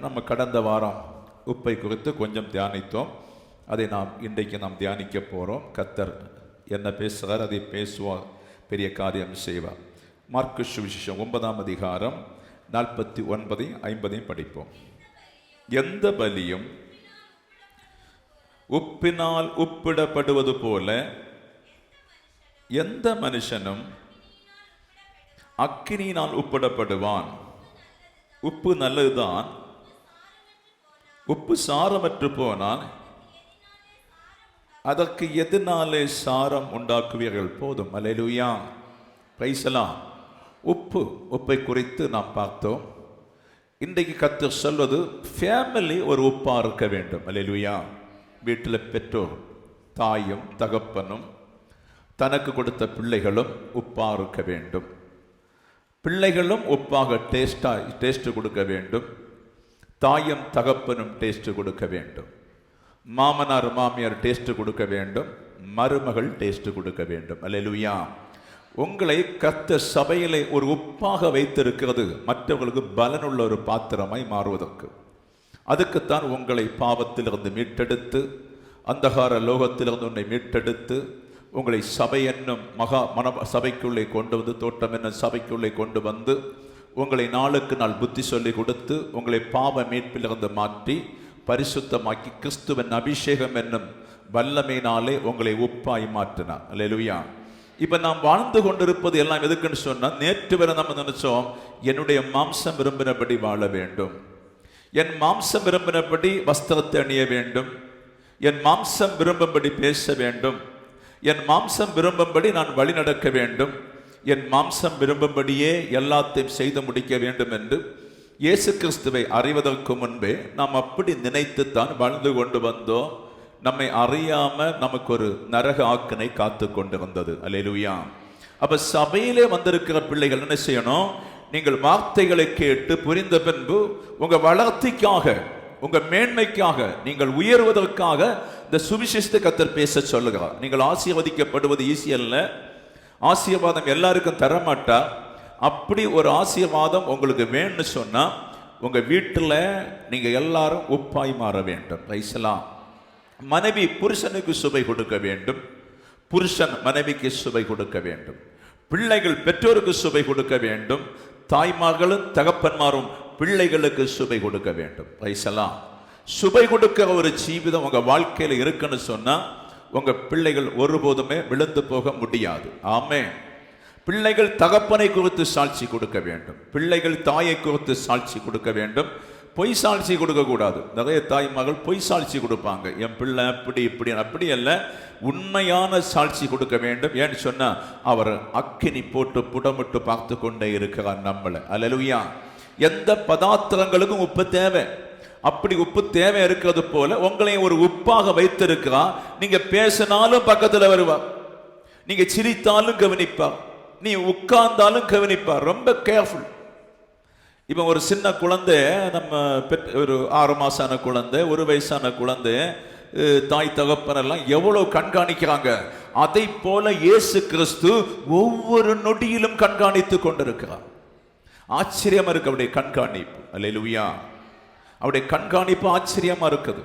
நம்ம கடந்த வாரம் உப்பை குறித்து கொஞ்சம் தியானித்தோம். அதை இன்றைக்கு நாம் தியானிக்க போகிறோம். கர்த்தர் என்ன பேசுகிறார் அதை பேசுவார், பெரிய காரியம் செய்வார். மார்க்கு சுவிசேஷம் 9ஆம் அதிகாரம் 49, 50 படிப்போம். எந்த பலியும் உப்பினால் உப்பிடப்படுவது போல எந்த மனுஷனும் அக்கினியினால் உப்பிடப்படுவான். உப்பு நல்லதுதான், உப்பு சாரமற்று போனால் அதற்கு எதனாலே சாரம் உண்டாக்குவீர்கள்? போதும். அல்லேலூயா, பிரைஸ் எல்லாம். உப்பை குறித்து நாம் பார்த்தோம். இன்றைக்கு கர்த்தர் சொல்வது ஃபேமிலி ஒரு உப்பா இருக்க வேண்டும். அல்லேலூயா. வீட்டில் பெற்றோர், தாயும் தகப்பனும் தனக்கு கொடுத்த பிள்ளைகளும் உப்பா இருக்க வேண்டும். பிள்ளைகளும் உப்பாக டேஸ்ட் கொடுக்க வேண்டும். தாயும் தகப்பனும் டேஸ்ட் கொடுக்க வேண்டும். மாமனார் மாமியார் டேஸ்ட் கொடுக்க வேண்டும். மருமகள் டேஸ்ட் கொடுக்க வேண்டும். அல்லேலூயா. உங்களை கர்த்தர் சபையிலே ஒரு உப்பாக வைத்திருக்கிறது மற்றவர்களுக்கு பலனுள்ள ஒரு பாத்திரமாய் மாறுவதற்கு. அதுக்குத்தான் உங்களை பாவத்திலிருந்து மீட்டெடுத்து, அந்தகார லோகத்திலிருந்து உன்னை மீட்டெடுத்து, உங்களை சபை என்னும் சபைக்குள்ளே கொண்டு வந்து, தோட்டம் என்னும் சபைக்குள்ளே கொண்டு வந்து, உங்களை நாளுக்கு நாள் புத்தி சொல்லி கொடுத்து, உங்களை பாவ மீட்பிலிருந்து மாற்றி பரிசுத்தமாக்கி கிறிஸ்துவின் அபிஷேகம் என்னும் வல்லமையினாலே உங்களை உப்பாய் மாற்றினார். அல்லேலூயா. இப்ப நாம் வாழ்ந்து கொண்டிருப்பது எல்லாம் எதுக்குன்னு சொன்னா, நேற்று வரை நம்ம நினைச்சோம் என்னுடைய மாம்சம் விரும்பினபடி வாழ வேண்டும், என் மாம்சம் விரும்பினபடி வஸ்திரத்தை அணிய வேண்டும், என் மாம்சம் விரும்பும்படி பேச வேண்டும், என் மாம்சம் விரும்பும்படி நான் வழி நடக்க வேண்டும், என் மாம்சம் விரும்பும்படியே எல்லாத்தையும் செய்து முடிக்க வேண்டும் என்று இயேசு கிறிஸ்துவை அறிவதற்கு முன்பே நாம் அப்படி நினைத்துத்தான் வாழ்ந்து கொண்டு வந்தோம். நம்மை அறியாம நமக்கு ஒரு நரக ஆக்கினை காத்து கொண்டு வந்தது. அல்லேலூயா. அப்ப சபையிலே வந்திருக்கிற பிள்ளைகள் என்ன செய்யணும்? நீங்கள் வார்த்தைகளை கேட்டு புரிந்த பின்பு உங்க வளர்ச்சிக்காக, உங்க மேன்மைக்காக, நீங்கள் உயர்வதற்காக இந்த சுவிசேஷத்தை கர்த்தர் பேச சொல்லுகிறார். நீங்கள் ஆசீர்வதிக்கப்படுவது ஈஸி அல்ல. ஆசீர்வாதம் எல்லாருக்கும் தரமாட்டா. அப்படி ஒரு ஆசீர்வாதம் உங்களுக்கு வேணும்னு சொன்னா உங்க வீட்டில் நீங்க எல்லாரும் உப்பாய் மாற வேண்டும். ரைசலாம். மனைவி புருஷனுக்கு சுவை கொடுக்க வேண்டும், புருஷன் மனைவிக்கு சுவை கொடுக்க வேண்டும், பிள்ளைகள் பெற்றோருக்கு சுவை கொடுக்க வேண்டும், தாய்மார்களும் தகப்பன்மாரும் பிள்ளைகளுக்கு சுவை கொடுக்க வேண்டும். ரைசலாம். சுவை கொடுக்கிற ஒரு ஜீவிதம் உங்க வாழ்க்கையில இருக்குன்னு சொன்னா உங்க பிள்ளைகள் ஒருபோதுமே விழுந்து போக முடியாது. ஆமென். பிள்ளைகள் தகப்பனை குறித்து சாட்சி கொடுக்க வேண்டும், பிள்ளைகள் தாயை குறித்து சாட்சி கொடுக்க வேண்டும். பொய் சாட்சி கொடுக்க கூடாது. நிறைய தாய் மகள் பொய் சாட்சி கொடுப்பாங்க. என் பிள்ளை அப்படி இப்படி, அப்படி அல்ல, உண்மையான சாட்சி கொடுக்க வேண்டும். ஏன்னு சொன்னா அவர் அக்கினி போட்டு புடமிட்டு பார்த்து கொண்டே இருக்கிறார் நம்மளை. அல்லேலூயா. எந்த பதார்த்தங்களுக்கும் உப்பு தேவை. அப்படி உப்பு தேவை இருக்கிறது போல உங்களையும் ஒரு உப்பாக வைத்திருக்கிறார். நீங்க பேசினாலும் பக்கத்துல வருவார், நீங்க சிரித்தாலும் கவனிப்பார், நீ உட்கார்ந்தாலும் கவனிப்பார். ரொம்ப கேர்ஃபுல். இப்போ ஒரு சின்ன குழந்தை, நம்ம ஒரு 6 மாசான குழந்தை, 1 வயசான குழந்தை, தாய் தகப்பனெல்லாம் எவ்வளவு கண்காணிக்கிறாங்க. அதை போல இயேசு கிறிஸ்து ஒவ்வொரு நொடியிலும் கண்காணித்து கொண்டிருக்கிறார். ஆச்சரியமா இருக்கு அவருடைய கண்காணிப்பு. அல்லேலூயா. அவருடைய கண்காணிப்பு ஆச்சரியமா இருக்குது.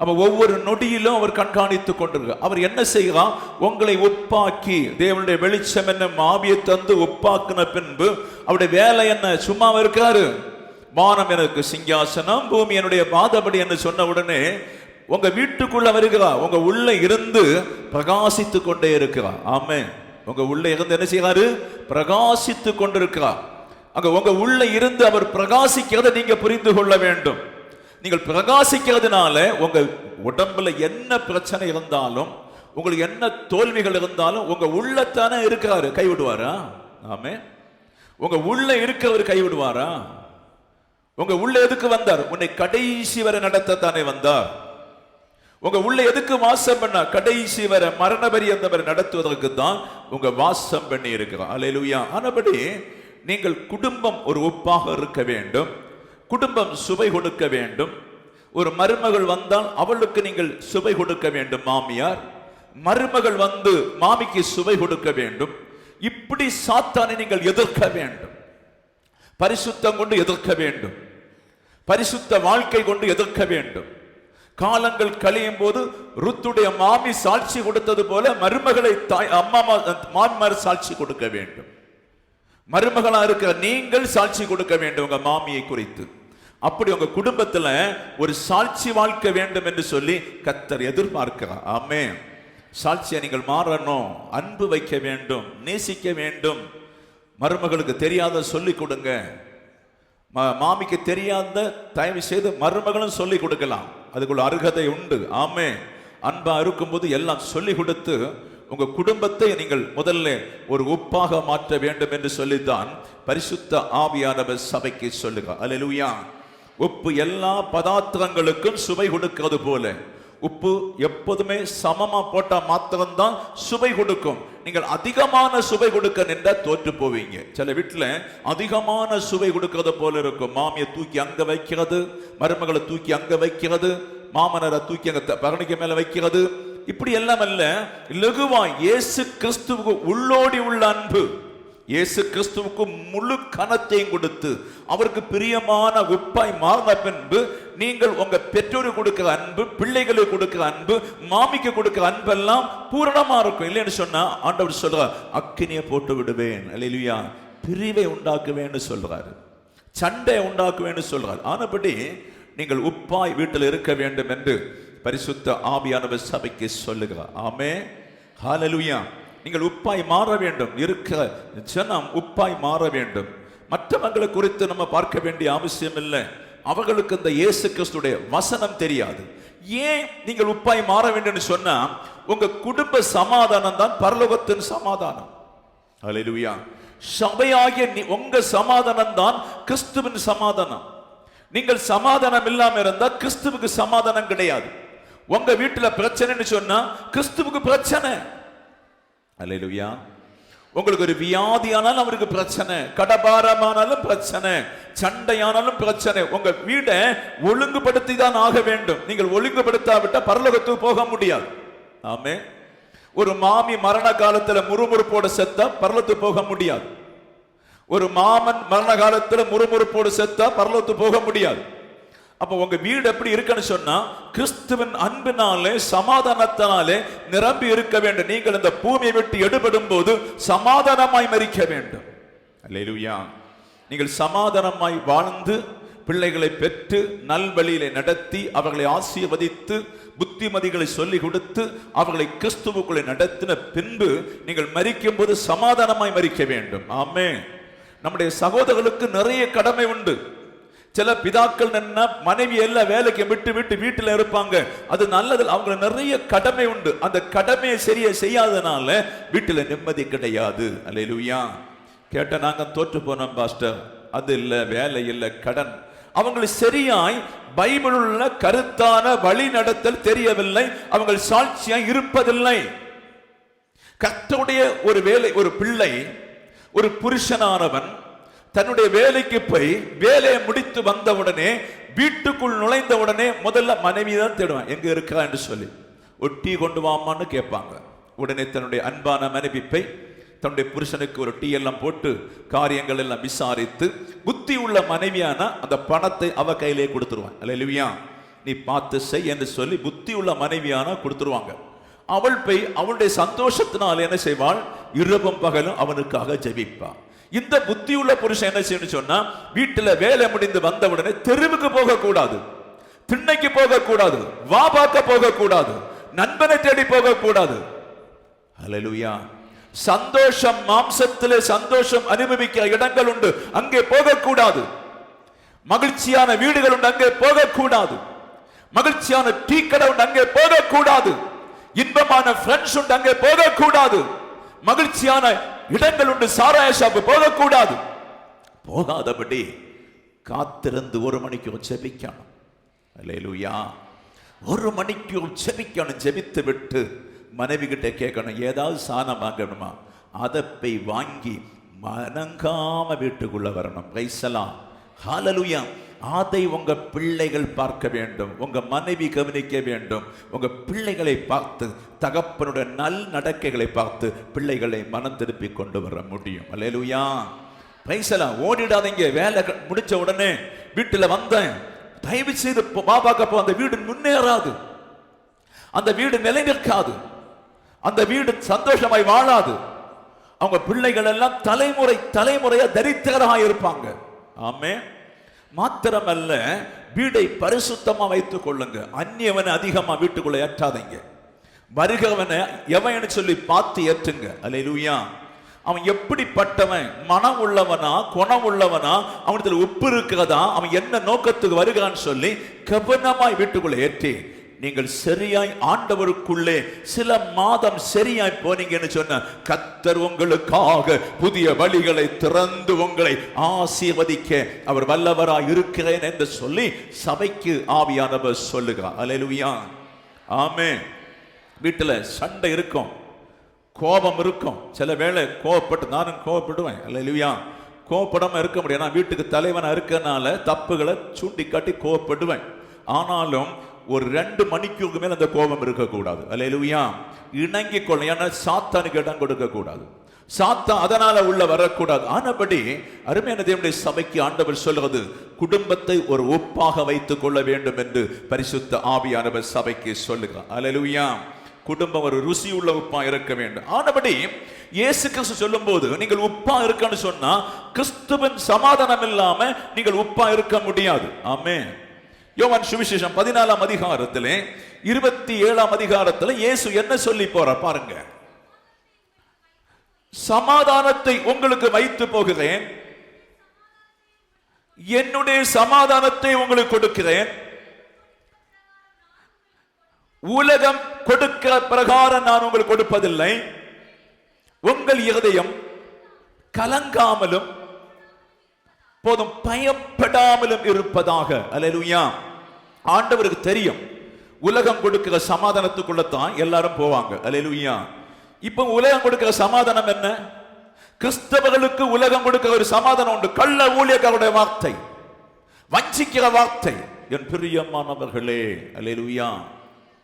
அப்ப ஒவ்வொரு நொடியிலும் அவர் கண்காணித்துக் கொண்டிருக்கிறார். அவர் என்ன செய்கிறார்? உங்களை உப்பாக்கி, தேவனுடைய வெளிச்சம் என்ன ஆவியை தந்து உப்பாக்கின பின்பு அவருடைய வேலை என்ன? சும்மா இருக்கிறாரு. வானம் எனக்கு சிங்காசனம், பூமி என்னுடைய பாதபடி என்று சொன்ன உடனே உங்க வீட்டுக்குள்ள வருகிறார். உங்க உள்ள இருந்து பிரகாசித்து கொண்டே இருக்கிறார். ஆமென். உங்க உள்ள இருந்து என்ன செய்யறாரு? பிரகாசித்து கொண்டிருக்கிறார். அங்க உங்க உள்ள இருந்து அவர் பிரகாசிக்கிறத நீங்க புரிந்து கொள்ள வேண்டும். நீங்கள் பிரகாசிக்கிறதுனால உங்க உடம்புல என்ன பிரச்சனை இருந்தாலும், உங்களுக்கு என்ன தோல்விகள் இருந்தாலும் உங்க உள்ளத்தானே இருக்கிறாரு. கைவிடுவாரா? ஆமென். உங்க உள்ள இருக்கிறவர் கைவிடுவாரா? உங்க உள்ள எதுக்கு வந்தார்? உன்னை கடைசி வரை நடத்தத்தானே வந்தார். உங்க உள்ள எதுக்கு வாசம் பண்ண? கடைசி வரை மரண பரியந்தம் வரை நடத்துவதற்கு தான் உங்க வாசம் பண்ணி இருக்கிறார். அல்லேலூயா. ஆனபடி நீங்கள் குடும்பம் ஒரு உப்பாக இருக்க வேண்டும். குடும்பம் சுவை கொடுக்க வேண்டும். ஒரு மருமகள் வந்தால் அவளுக்கு நீங்கள் சுவை கொடுக்க வேண்டும். மாமியார் மருமகள் வந்து மாமிக்கு சுவை கொடுக்க வேண்டும். இப்படி சாத்தானை நீங்கள் எதிர்க்க வேண்டும். பரிசுத்தம் கொண்டு எதிர்க்க வேண்டும். பரிசுத்த வாழ்க்கை கொண்டு எதிர்க்க வேண்டும். காலங்கள் கழியும் போது ருத்துடைய மாமி சாட்சி கொடுத்தது போல மருமகளை மாமிமார் சாட்சி கொடுக்க வேண்டும். மருமகளா இருக்கிற நீங்கள் சாட்சி கொடுக்க வேண்டும் உங்க மாமியை குறித்து. அப்படி உங்க குடும்பத்துல ஒரு சாட்சி வாழ்க்கை வேண்டும் என்று சொல்லி கர்த்தர் எதிர்பார்க்கிறார். ஆமென். சாட்சியை நீங்கள் மாறணும், அன்பு வைக்க வேண்டும், நேசிக்க வேண்டும். மருமகளுக்கு தெரியாத சொல்லிக் கொடுங்க. மாமிக்கு தெரியாத தயவு செய்து மருமகளும் சொல்லிக் கொடுக்கலாம். அதுக்குள்ள அருகதை உண்டு. ஆமென். அன்பா இருக்கும்போது எல்லாம் சொல்லிக் கொடுத்து உங்க குடும்பத்தை நீங்கள் முதல்ல ஒரு உப்பாக மாற்ற வேண்டும் என்று சொல்லித்தான் பரிசுத்த ஆவியானவர் சபைக்கு சொல்லுகிறார். அல்லேலூயா. உப்பு எல்லா பதார்த்தங்களுக்கும் சுவை கொடுக்கிறது போல உப்பு எப்போதுமே சமமா போட்டா மாத்திரம்தான் சுவை கொடுக்கும். நீங்கள் அதிகமான சுவை கொடுக்க நின்றா தோற்று போவீங்க. சில வீட்டுல அதிகமான சுவை கொடுக்கிறது போல இருக்கும். மாமியை தூக்கி அங்க வைக்கிறது, மருமகளை தூக்கி அங்க வைக்கிறது, மாமனரை தூக்கி அங்க பரணிக்க மேல வைக்கிறது. இப்படி எல்லாம் அல்ல. லகுவா இயேசு கிறிஸ்துவுக்கு உள்ளோடி உள்ள அன்பு, இயேசு கிறிஸ்துவுக்கு முழு கனத்தையும் கொடுத்து அவருக்கு பிரியமான உப்பாய் மாறின பின்பு நீங்கள் உங்க பெற்றோருக்கு கொடுக்கிற அன்பு, பிள்ளைகளுக்கு கொடுக்கிற அன்பு, மாமிக்கு கொடுக்கிற அன்பு எல்லாம் பூரணமா இருக்கும். இல்லைன்னு சொன்னா ஆண்டவர் சொல்றார், அக்கினியை போட்டு விடுவேன். அல்லேலூயா. பிரிவை உண்டாக்குவேன்னு சொல்றாரு, சண்டை உண்டாக்குவேன்னு சொல்றாரு. ஆனபடி நீங்கள் உப்பாய் வீட்டில் இருக்க வேண்டும் என்று பரிசுத்த ஆவியானவர் சபைக்கு சொல்லுகிறார். ஆமென். ஹல்லேலூயா. நீங்கள் உப்பாய் மாற வேண்டும். இருக்கிற ஜனம் உப்பாய் மாற வேண்டும். மற்றவங்களை குறித்து நம்ம பார்க்க வேண்டிய அவசியம் இல்லை. அவர்களுக்கு இந்த இயேசு கிறிஸ்துடைய வசனம் தெரியாது. ஏன் நீங்கள் உப்பாய் மாற வேண்டும் சொன்னா உங்க குடும்ப சமாதானம் தான் பரலோகத்தின் சமாதானம். அல்லேலூயா. சபையாகிய உங்க சமாதானம் தான் கிறிஸ்துவின் சமாதானம். நீங்கள் சமாதானம் இல்லாம இருந்தா கிறிஸ்துவுக்கு சமாதானம் கிடையாது. உங்க வீட்டுல பிரச்சனைன்னு சொன்னா கிறிஸ்துவுக்கு பிரச்சனை. அல்லேலூயா. உங்களுக்கு ஒரு வியாதியானாலும் அவருக்கு பிரச்சனை, கடபாரமானாலும் பிரச்சனை, சண்டையானாலும் பிரச்சனை. உங்க வீடை ஒழுங்குபடுத்தி தான் ஆக வேண்டும். நீங்கள் ஒழுங்குபடுத்தாவிட்டா பரலோகத்துக்கு போக முடியாது. ஆமென். ஒரு மாமி மரண காலத்துல முறுமுறுப்போடு செத்தா பரலோகத்துக்கு போக முடியாது. ஒரு மாமன் மரண காலத்துல முறுமுறுப்போடு செத்தா பரலோகத்துக்கு போக முடியாது. அப்ப உங்க வீடு எப்படி இருக்குன்னு சொன்னா கிறிஸ்துவின் அன்பினாலே சமாதானத்தினாலே நிரம்பி இருக்க வேண்டும். நீங்கள் இந்த பூமியை விட்டு எடுபடும் போது சமாதானமாய் மரிக்க வேண்டும். அல்லேலூயா. நீங்கள் சமாதானமாய் வாழ்ந்து பிள்ளைகளை பெற்று நல்வழியிலே நடத்தி அவர்களை ஆசீர்வதித்து புத்திமதிகளை சொல்லிக் கொடுத்து அவர்களை கிறிஸ்துவுக்குள்ளே நடத்தின பின்பு நீங்கள் மரிக்கும் போது சமாதானமாய் மரிக்க வேண்டும். ஆமென். நம்முடைய சகோதரர்களுக்கு நிறைய கடமை உண்டு. சில பிதாக்கள் என்ன மனைவி எல்லாம் வேலைக்கு விட்டு விட்டு வீட்டில் இருப்பாங்க. அது நல்லது. அவங்களுக்கு நிறைய கடமை உண்டு. அந்த கடமையை சரியா செய்யாதனால வீட்டில் நிம்மதி கிடையாது. அல்லேலூயா. கேட்ட நாங்க தோற்று போனோம் பாஸ்டர், அது இல்ல, வேலை இல்ல, கடன். அவங்களுக்கு சரியாய் பைபிள் உள்ள கருத்தான வழி நடத்தல் தெரியவில்லை. அவங்க சாட்சியா இருப்பதில்லை. கர்த்தருடைய ஒரு வேலை, ஒரு பிள்ளை, ஒரு புருஷனானவன் தன்னுடைய வேலைக்கு போய் வேலையை முடித்து வந்தவுடனே வீட்டுக்குள் நுழைந்த உடனே முதல்ல மனைவி தான் தேடுவான், எங்க இருக்கா என்று சொல்லி. ஒரு டீ கொண்டு வாமான்னு கேட்பாங்க. உடனே தன்னுடைய அன்பான மனைவி போய் தன்னுடைய புருஷனுக்கு ஒரு டீ எல்லாம் போட்டு காரியங்கள் எல்லாம் விசாரித்து புத்தி உள்ள மனைவியான அந்த பணத்தை அவ கையிலே கொடுத்துருவான். அல்லேலூயா. நீ பார்த்து செய் என்று சொல்லி புத்தி உள்ள மனைவியான கொடுத்துருவாங்க. அவள் போய் அவளுடைய சந்தோஷத்தினால் என்ன செய்வாள், இரவும் பகலும் அவனுக்காக ஜெபிப்பாள். இந்த புத்தியுள்ள புருஷன் என்ன செய்யணும் சொன்னா வீட்டுல வேலை முடிந்து வந்தவுடனே தெருவுக்கு போக கூடாது, திண்ணைக்கு போக கூடாது, வா பார்க்க போக கூடாது, நண்பனை தேடி போக கூடாது. அல்லேலூயா. சந்தோஷம், மாம்சத்திலே சந்தோஷம் அனுபவிக்கிற இடங்கள் உண்டு, அங்கே போக கூடாது. மகிழ்ச்சியான வீடுகள் உண்டு, அங்கே போக கூடாது. மகிழ்ச்சியான டீ கடை உண்டு, அங்கே போக கூடாது. இன்பமான ஃப்ரெண்ட்ஸ் உண்டு, அங்கே போக கூடாது. மகிழ்ச்சியான இடங்கள் உண்டு, சாராய ஷாப்பு போகக்கூடாது. போகாதபடி காத்திருந்து 1 மணிக்கு ஜெபிக்கணும். அல்லேலூயா. 1 மணிக்கு ஜெபிக்கணும். ஜெபித்து விட்டு மனைவி கிட்ட கேட்கணும், ஏதாவது சாணம் வாங்கணுமா, அதை போய் வாங்கி மனங்காம வீட்டுக்குள்ள வரணும். Praise the lord. ஹல்லேலூயா. அதை உங்க பிள்ளைகள் பார்க்க வேண்டும், உங்க மனைவி கவனிக்க வேண்டும். உங்க பிள்ளைகளை பார்த்து, தகப்பனுடைய நல் நடக்கைகளை பார்த்து பிள்ளைகளை மனம் திருப்பி கொண்டு வர முடியும். அல்லேலூயா. Praise the lord. ஓடிடாதீங்க. வேலை முடிச்ச உடனே வீட்டுல வந்தேன், தயவு செய்து பாபாக்கப்போ அந்த வீடு முன்னேறாது, அந்த வீடு நிலை நிற்காது, அந்த வீடு சந்தோஷமாய் வாழாது. அவங்க பிள்ளைகள் எல்லாம் தலைமுறை தலைமுறையா தரித்திரராக இருப்பாங்க. ஆமென். மாத்திரமல்ல, வீடை பரிசுத்தமா வைத்துக் கொள்ளுங்க. அந்நியவனை அதிகமா வீட்டுக்குள்ள ஏற்றாதீங்க. வருகிறவனை எவன்னு சொல்லி பார்த்து ஏற்றுங்க. அல்லேலூயா. அவன் எப்படிப்பட்டவன், மனம் உள்ளவனா குணம் உள்ளவனா, அவனத்துல உப்பு இருக்கிறதா, அவன் என்ன நோக்கத்துக்கு வருகிறான்னு சொல்லி கவனமாய் வீட்டுக்குள்ள ஏற்றி நீங்கள் சரியாய் ஆண்டவருக்குள்ளே சில மாதம் சரியாய் போனீங்கன்னு சொன்ன கர்த்தர் உங்களுக்காக புதிய வழிகளை திறந்து உங்களை ஆசீர்வதிக்க அவர் வல்லவராய் இருக்கிறேன் என்று சொல்லி சபைக்கு ஆவியானவர் சொல்லுகிறார். அல்லேலூயா. ஆமென். வீட்டுல சண்டை இருக்கும், கோபம் இருக்கும். சில வேளை கோபப்பட்டு நானும் கோபப்படுவேன். அல்லேலூயா. கோபப்படாம இருக்க முடியும். நான் வீட்டுக்கு தலைவனா இருக்கனால தப்புகளை சுட்டி காட்டி கோபப்படுவேன். ஆனாலும் ஒரு 2 மணிக்கு மேல அந்த கோபம் இருக்கக்கூடாது. அல்லேலூயா. இணங்கிக் கொள்ள. ஏன்னா சாத்தானுக்கு இடம் கொடுக்க கூடாது. சாத்தான் அதனால உள்ள வரக்கூடாது. ஆனபடி அருமையான தேவனுடைய சபைக்கு ஆண்டவர் சொல்றது, குடும்பத்தை ஒரு ஒப்பாக வைத்துக் கொள்ள வேண்டும் என்று பரிசுத்த ஆவியானவர் சபைக்கு சொல்லுகிறார். அல்லேலூயா. குடும்பம் ஒரு ருசி உள்ள உப்பா இருக்க வேண்டும். ஆனபடி இயேசு கிறிஸ்து சொல்லும் போது நீங்கள் உப்பா இருக்கன்னு சொன்னா, கிறிஸ்துவின் சமாதானம் இல்லாம நீங்கள் உப்பா இருக்க முடியாது. ஆமென். யோவான் சுவிசேஷம் 14ஆம் அதிகாரத்திலே 27ஆம் அதிகாரத்திலே இயேசு என்ன சொல்லி போறார் பாருங்க. சமாதானத்தை உங்களுக்கு வைத்து போகிறேன், என்னுடைய சமாதானத்தை உங்களுக்கு கொடுக்கிறேன். உலகம் கொடுக்கிற பிரகாரம் நான் உங்களுக்கு கொடுப்பதில்லை. உங்கள் இருதயம் கலங்காமலும் போதும் பயப்படாமலும் இருப்பதாக. அல்லேலூயா. ஆண்டவருக்கு தெரியும் உலகம் கொடுக்கிற சமாதானத்துக்குள்ளதான் எல்லாரும் போவாங்க. அல்லேலூயா. இப்ப உலகம் கொடுக்கிற சமாதானம் என்ன? கிறிஸ்தவர்களுக்கு உலகம் கொடுக்கிற ஒரு சமாதானம் உண்டு. கள்ள ஊழியக்காரருடைய வார்த்தை, வஞ்சிக்கிற வார்த்தை. என் பிரியமானவர்களே, அல்லேலூயா,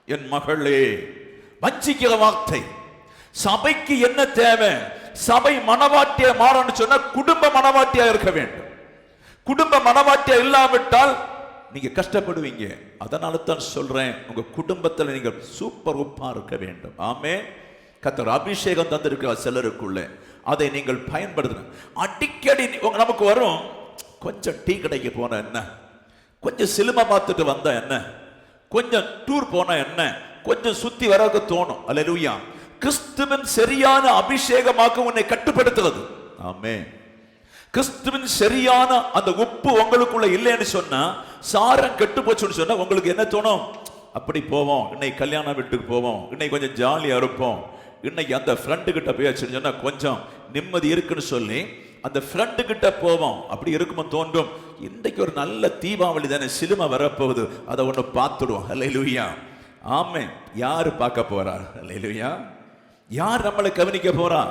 என் மகளே, வஞ்சிக்கிற வார்த்தை. சபைக்கு என்ன தேவை? சபை மனவாட்டியா மாறணும்னு சொன்னா குடும்ப மனவாட்டியா இருக்க வேண்டும். குடும்ப மனவாட்டியா இல்லாவிட்டால் நீங்க கஷ்டப்படுவீங்க. அதனால தான் சொல்றேன், உங்க குடும்பத்தில் நீங்க சூப்பர் உப்பா இருக்க வேண்டும். ஆமென். கர்த்தர் அபிஷேகம் தந்திருக்கிறார் சிலருக்குள்ள, அதை நீங்கள் பயன்படுத்தணும். அடிக்கடி நமக்கு வரும், கொஞ்சம் டீ கடைக்கு போன என்ன, கொஞ்சம் சினிமா பார்த்துட்டு வந்தா என்ன, கொஞ்சம் டூர் போனா என்ன, கொஞ்சம் சுத்தி வரக்கு தோணும். அல்லேலூயா. கிறிஸ்துவின் சரியான அபிஷேகமாக உன்னை கட்டுப்படுத்துவது. ஆமென். கிறிஸ்துவின் சரியான அந்த உப்பு உங்களுக்குள்ள இல்லைன்னு சொன்னா, சாரம் கெட்டு போச்சுன்னு சொன்னா உங்களுக்கு என்ன தோணும்? அப்படி போவோம், இன்னைக்கு கல்யாண வீட்டுக்கு போவோம், இன்னைக்கு கொஞ்சம் ஜாலியா இருப்போம், இன்னைக்கு அந்த ஃப்ரெண்டு கிட்ட போயாச்சுன்னு சொன்னா கொஞ்சம் நிம்மதி இருக்குன்னு சொல்லி அந்த ஃப்ரெண்டு கிட்ட போவோம். அப்படி இருக்குமோ தோன்றும், இன்றைக்கு ஒரு நல்ல தீபாவளி தானே, சினிமா வரப்போகுது, அதை ஒன்று பார்த்துடுவோம். அல்லேலூயா. ஆமென். யாரு பார்க்க போறா? அல்லேலூயா. யார் நம்மளை கவனிக்க போறா?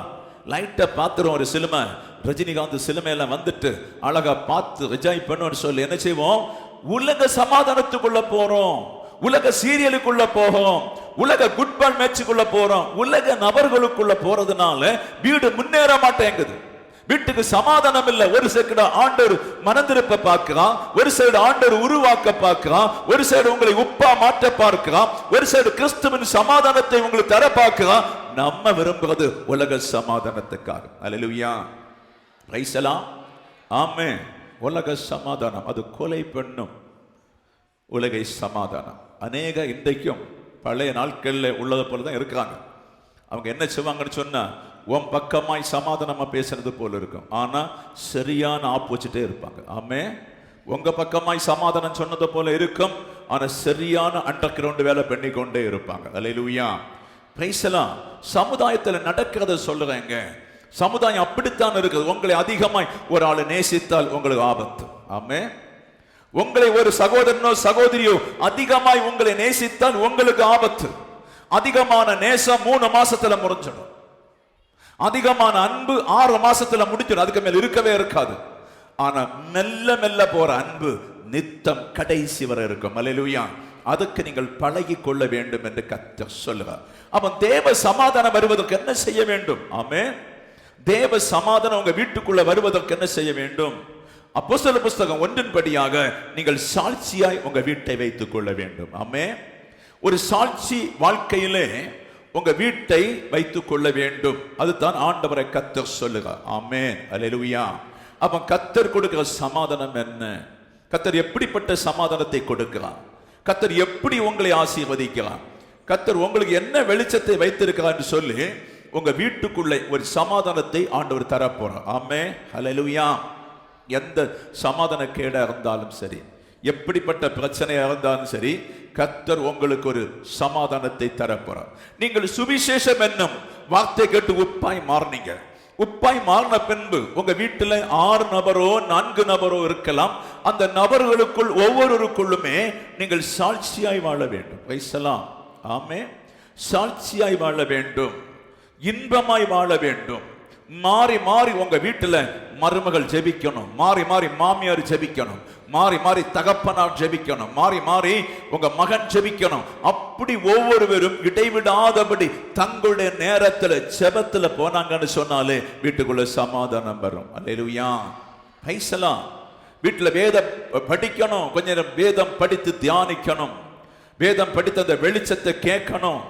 லைட்டை பார்த்துருவோம். ஒரு சினிமா, ரஜினிகாந்த் சினிமையெல்லாம் வந்துட்டு அழகா பார்த்து என்ஜாய் பண்ணுவோம்னு சொல்லி என்ன செய்வோம்? உலக சமாதானத்துக்குள்ள போறோம், உலக சீரியலுக்குள்ள போகிறோம், உலக குட்பால் மேட்சுக்குள்ள போறோம், உலக நபர்களுக்குள்ள போறதுனால வீடு முன்னேற மாட்டேங்குது. வீட்டுக்கு சமாதானம் இல்லை. ஒரு சைடு ஆண்டவர் மனந்திருப்ப பார்க்கிறான், ஒரு சைடு ஆண்டவர் உருவாக்க பார்க்கிறான், ஒரு சைடு உங்களை உப்பா மாற்ற பார்க்கிறான், ஒரு சைடு கிறிஸ்துவின் சமாதானத்தை உங்களுக்கு தர பார்க்கிறான். நம்ம விரும்புவது உலக சமாதானத்துக்காக. அல்லேலூயா. பிரைஸ் எல்லாம். ஆமென். உலக சமாதானம் அது கொலை பண்ணும். உலகை சமாதானம் அநேக இன்றைக்கும் பழைய நாட்களில் உள்ளதை போல தான் இருக்கிறாங்க. அவங்க என்ன செய்வாங்கன்னு சொன்னா, உன் பக்கமாய் சமாதானமா பேசுறது போல இருக்கும், ஆனா சரியான ஆப்போசிட்டே இருப்பாங்க. ஆமே. உங்க பக்கமாய் சமாதானம் சொன்னது போல இருக்கும், ஆனா சரியான அண்டர் கிரவுண்ட் வேலை பண்ணி கொண்டே இருப்பாங்க. அல்லேலூயா. பிரைஸ் எல்லாம். சமுதாயத்தில் நடக்கிறத சொல்றேங்க. சமுதாயம் அப்படித்தான் இருக்குது. உங்களை அதிகமாய் ஒரு ஆளை நேசித்தால் உங்களுக்கு ஆபத்து. ஆமே. உங்களை ஒரு சகோதரனோ சகோதரியோ அதிகமாய் உங்களை நேசித்தால் உங்களுக்கு ஆபத்து. அதிகமான நேசம் 3 மாசத்துல முடிஞ்சிடும். அதிகமான அன்பு 6 மாசத்துல முடிஞ்சிடும். அதுக்கு மேல் இருக்கவே இருக்காது. ஆனா மெல்ல மெல்ல போற அன்பு நித்தம் கடைசி வரை இருக்கும். அல்லேலூயா. அதுக்கு நீங்கள் பழகி கொள்ள வேண்டும் என்று கர்த்தர் சொல்லுவார். அவன் தேவ சமாதானம் வருவதற்கு என்ன செய்ய வேண்டும்? ஆமென். தேவ சமாதானம் உங்க வீட்டுக்குள்ள வருவதற்கு என்ன செய்ய வேண்டும்? அப்போஸ்தலர் புஸ்தகம் 1 நீங்கள் சாட்சியாய் உங்க வீட்டை வைத்துக் கொள்ள வேண்டும். ஆமென். ஒரு சாட்சி வாழ்க்கையிலே உங்க வீட்டை வைத்துக் கொள்ள வேண்டும். அதுதான் ஆண்டவரை கர்த்தர் சொல்லுகிறார். ஆமென், அல்லேலூயா. அப்ப கர்த்தர் கொடுக்கிற சமாதானம் என்ன? கர்த்தர் எப்படிப்பட்ட சமாதானத்தை கொடுக்கிறார்? கர்த்தர் எப்படி உங்களை ஆசீர்வதிக்கிறார்? கர்த்தர் உங்களுக்கு என்ன வெளிச்சத்தை வைத்திருக்கிறார் என்று சொல்லி உங்க வீட்டுக்குள்ளே ஒரு சமாதானத்தை ஆண்டவர் தரப்போறார். ஆமென், அல்லேலூயா. எந்த சமாதான கேடா இருந்தாலும் சரி, எப்படிப்பட்ட பிரச்சனையா இருந்தாலும் சரி, கர்த்தர் உங்களுக்கு ஒரு சமாதானத்தை தரப்போறார். நீங்கள் சுவிசேஷம் என்னும் வார்த்தை கேட்டு உப்பாய் மாறினீங்க. உப்பாய் மாறின பின்பு உங்க வீட்டில் 6 நபரோ 4 நபரோ இருக்கலாம். அந்த நபர்களுக்குள் ஒவ்வொருவருக்குள்ளுமே நீங்கள் சாட்சியாய் வாழ வேண்டும். வைசலாம். ஆமென். சாட்சியாய் வாழ வேண்டும், இன்பமாய் வாழ வேண்டும். மாறி மாறி உங்க வீட்டுல மருமகள் ஜெபிக்கணும், மாறி மாறி மாமியார் ஜெபிக்கணும், மாறி மாறி தகப்பனார் ஜெபிக்கணும், மாறி மாறி உங்க மகன் ஜெபிக்கணும். அப்படி ஒவ்வொருவரும் இடைவிடாதபடி தங்களுடைய நேரத்துல ஜெபத்துல போனாங்கன்னு சொன்னாலே வீட்டுக்குள்ள சமாதானம் வரும். அல்லேலூயா. பைசலாம். வீட்டுல வேதம் படிக்கணும், கொஞ்ச நேரம் வேதம் படித்து தியானிக்கணும். வேதம் படித்து அந்த வெளிச்சத்தை கேட்கணும்.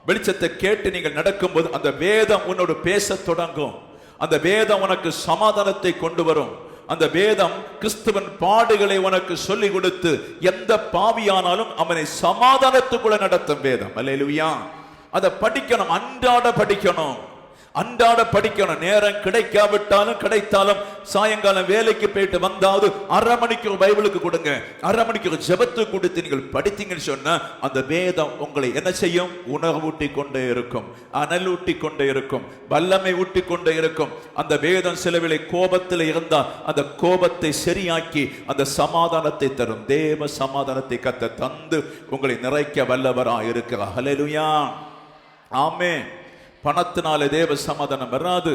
வெளிச்சத்தை கேட்டு நீங்கள் நடக்கும்போது அந்த வேதம் உன்னோடு பேச தொடங்கும். அந்த வேதம் உனக்கு சமாதானத்தை கொண்டு வரும். அந்த வேதம் கிறிஸ்துவின் பாடுகளை உனக்கு சொல்லிக் கொடுத்து எந்த பாவியானாலும் அவனை சமாதானத்துக்குள்ள நடத்தும் வேதம். அல்லேலூயா. அதை படிக்கணும், அன்றாட படிக்கணும், அன்றாட படிக்கணும். நேரம் கிடைக்காவிட்டாலும் கிடைத்தாலும் சாயங்காலம் வேலைக்கு போயிட்டு வந்தாவது 1/2 மணிக்கு பைபிளுக்கு கொடுங்க, 1/2 மணிக்கு ஜெபத்துக்கு கொடுத்து நீங்கள் படித்தீங்கன்னு சொன்னா அந்த வேதம் உங்களை என்ன செய்யும்? உணர்வூட்டி கொண்டே இருக்கும், அனலூட்டி கொண்டே இருக்கும், வல்லமை ஊட்டி கொண்டே இருக்கும். அந்த வேதம் சிலவேளை கோபத்தில் இருந்தால் அந்த கோபத்தை சரியாக்கி அந்த சமாதானத்தை தரும். தேவ சமாதானத்தை கர்த்தர் தந்து உங்களை நிறைக்க வல்லவராய் இருக்கிறார். ஹல்லேலூயா. ஆமென். பணத்தினால தேவ சமாதானம் வராது,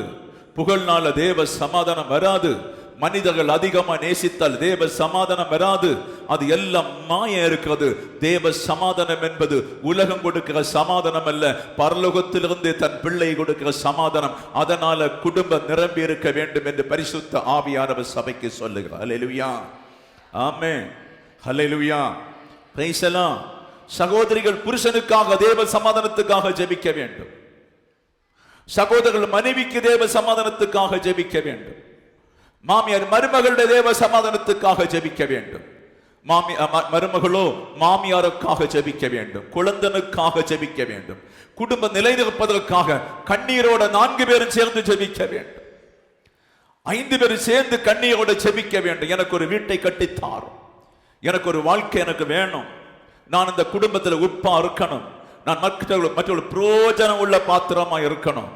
புகழ்னால தேவ சமாதானம் வராது, மனிதர்கள் அதிகமா நேசித்தால் தேவ சமாதானம் வராது. அது எல்லாம் மாய இருக்கிறது. தேவ சமாதானம் என்பது உலகம் கொடுக்கிற சமாதானம் அல்ல, பரலோகத்திலிருந்து தன் பிள்ளை கொடுக்கிற சமாதானம். அதனால குடும்பம் நிரம்பி இருக்க வேண்டும் என்று பரிசுத்த ஆவியானவர் சபைக்கு சொல்லுகிறார். Hallelujah. Amen, hallelujah. Praise the lord. சகோதரிகள் புருஷனுக்காக தேவ சமாதானத்துக்காக ஜெபிக்க வேண்டும். சகோதரர்கள் மனைவிக்கு தேவ சமாதானத்துக்காக ஜெபிக்க வேண்டும். மாமியார் மருமகளுடைய தேவ சமாதானத்துக்காக ஜெபிக்க வேண்டும். மருமகளோ மாமியாருக்காக ஜெபிக்க வேண்டும், குழந்தனுக்காக ஜெபிக்க வேண்டும். குடும்பம் நிலைநிற்பதற்காக கண்ணீரோட 4 பேரும் சேர்ந்து ஜெபிக்க வேண்டும். 5 பேரும் சேர்ந்து கண்ணீரோட ஜெபிக்க வேண்டும். எனக்கு ஒரு வீட்டை கட்டித்தாரும், எனக்கு ஒரு வாழ்க்கை எனக்கு வேணும், நான் இந்த குடும்பத்தில் உப்பா இருக்கணும், நான் மற்றவர்கள் பிரயோஜனம் உள்ள பாத்திரமா இருக்கணும்,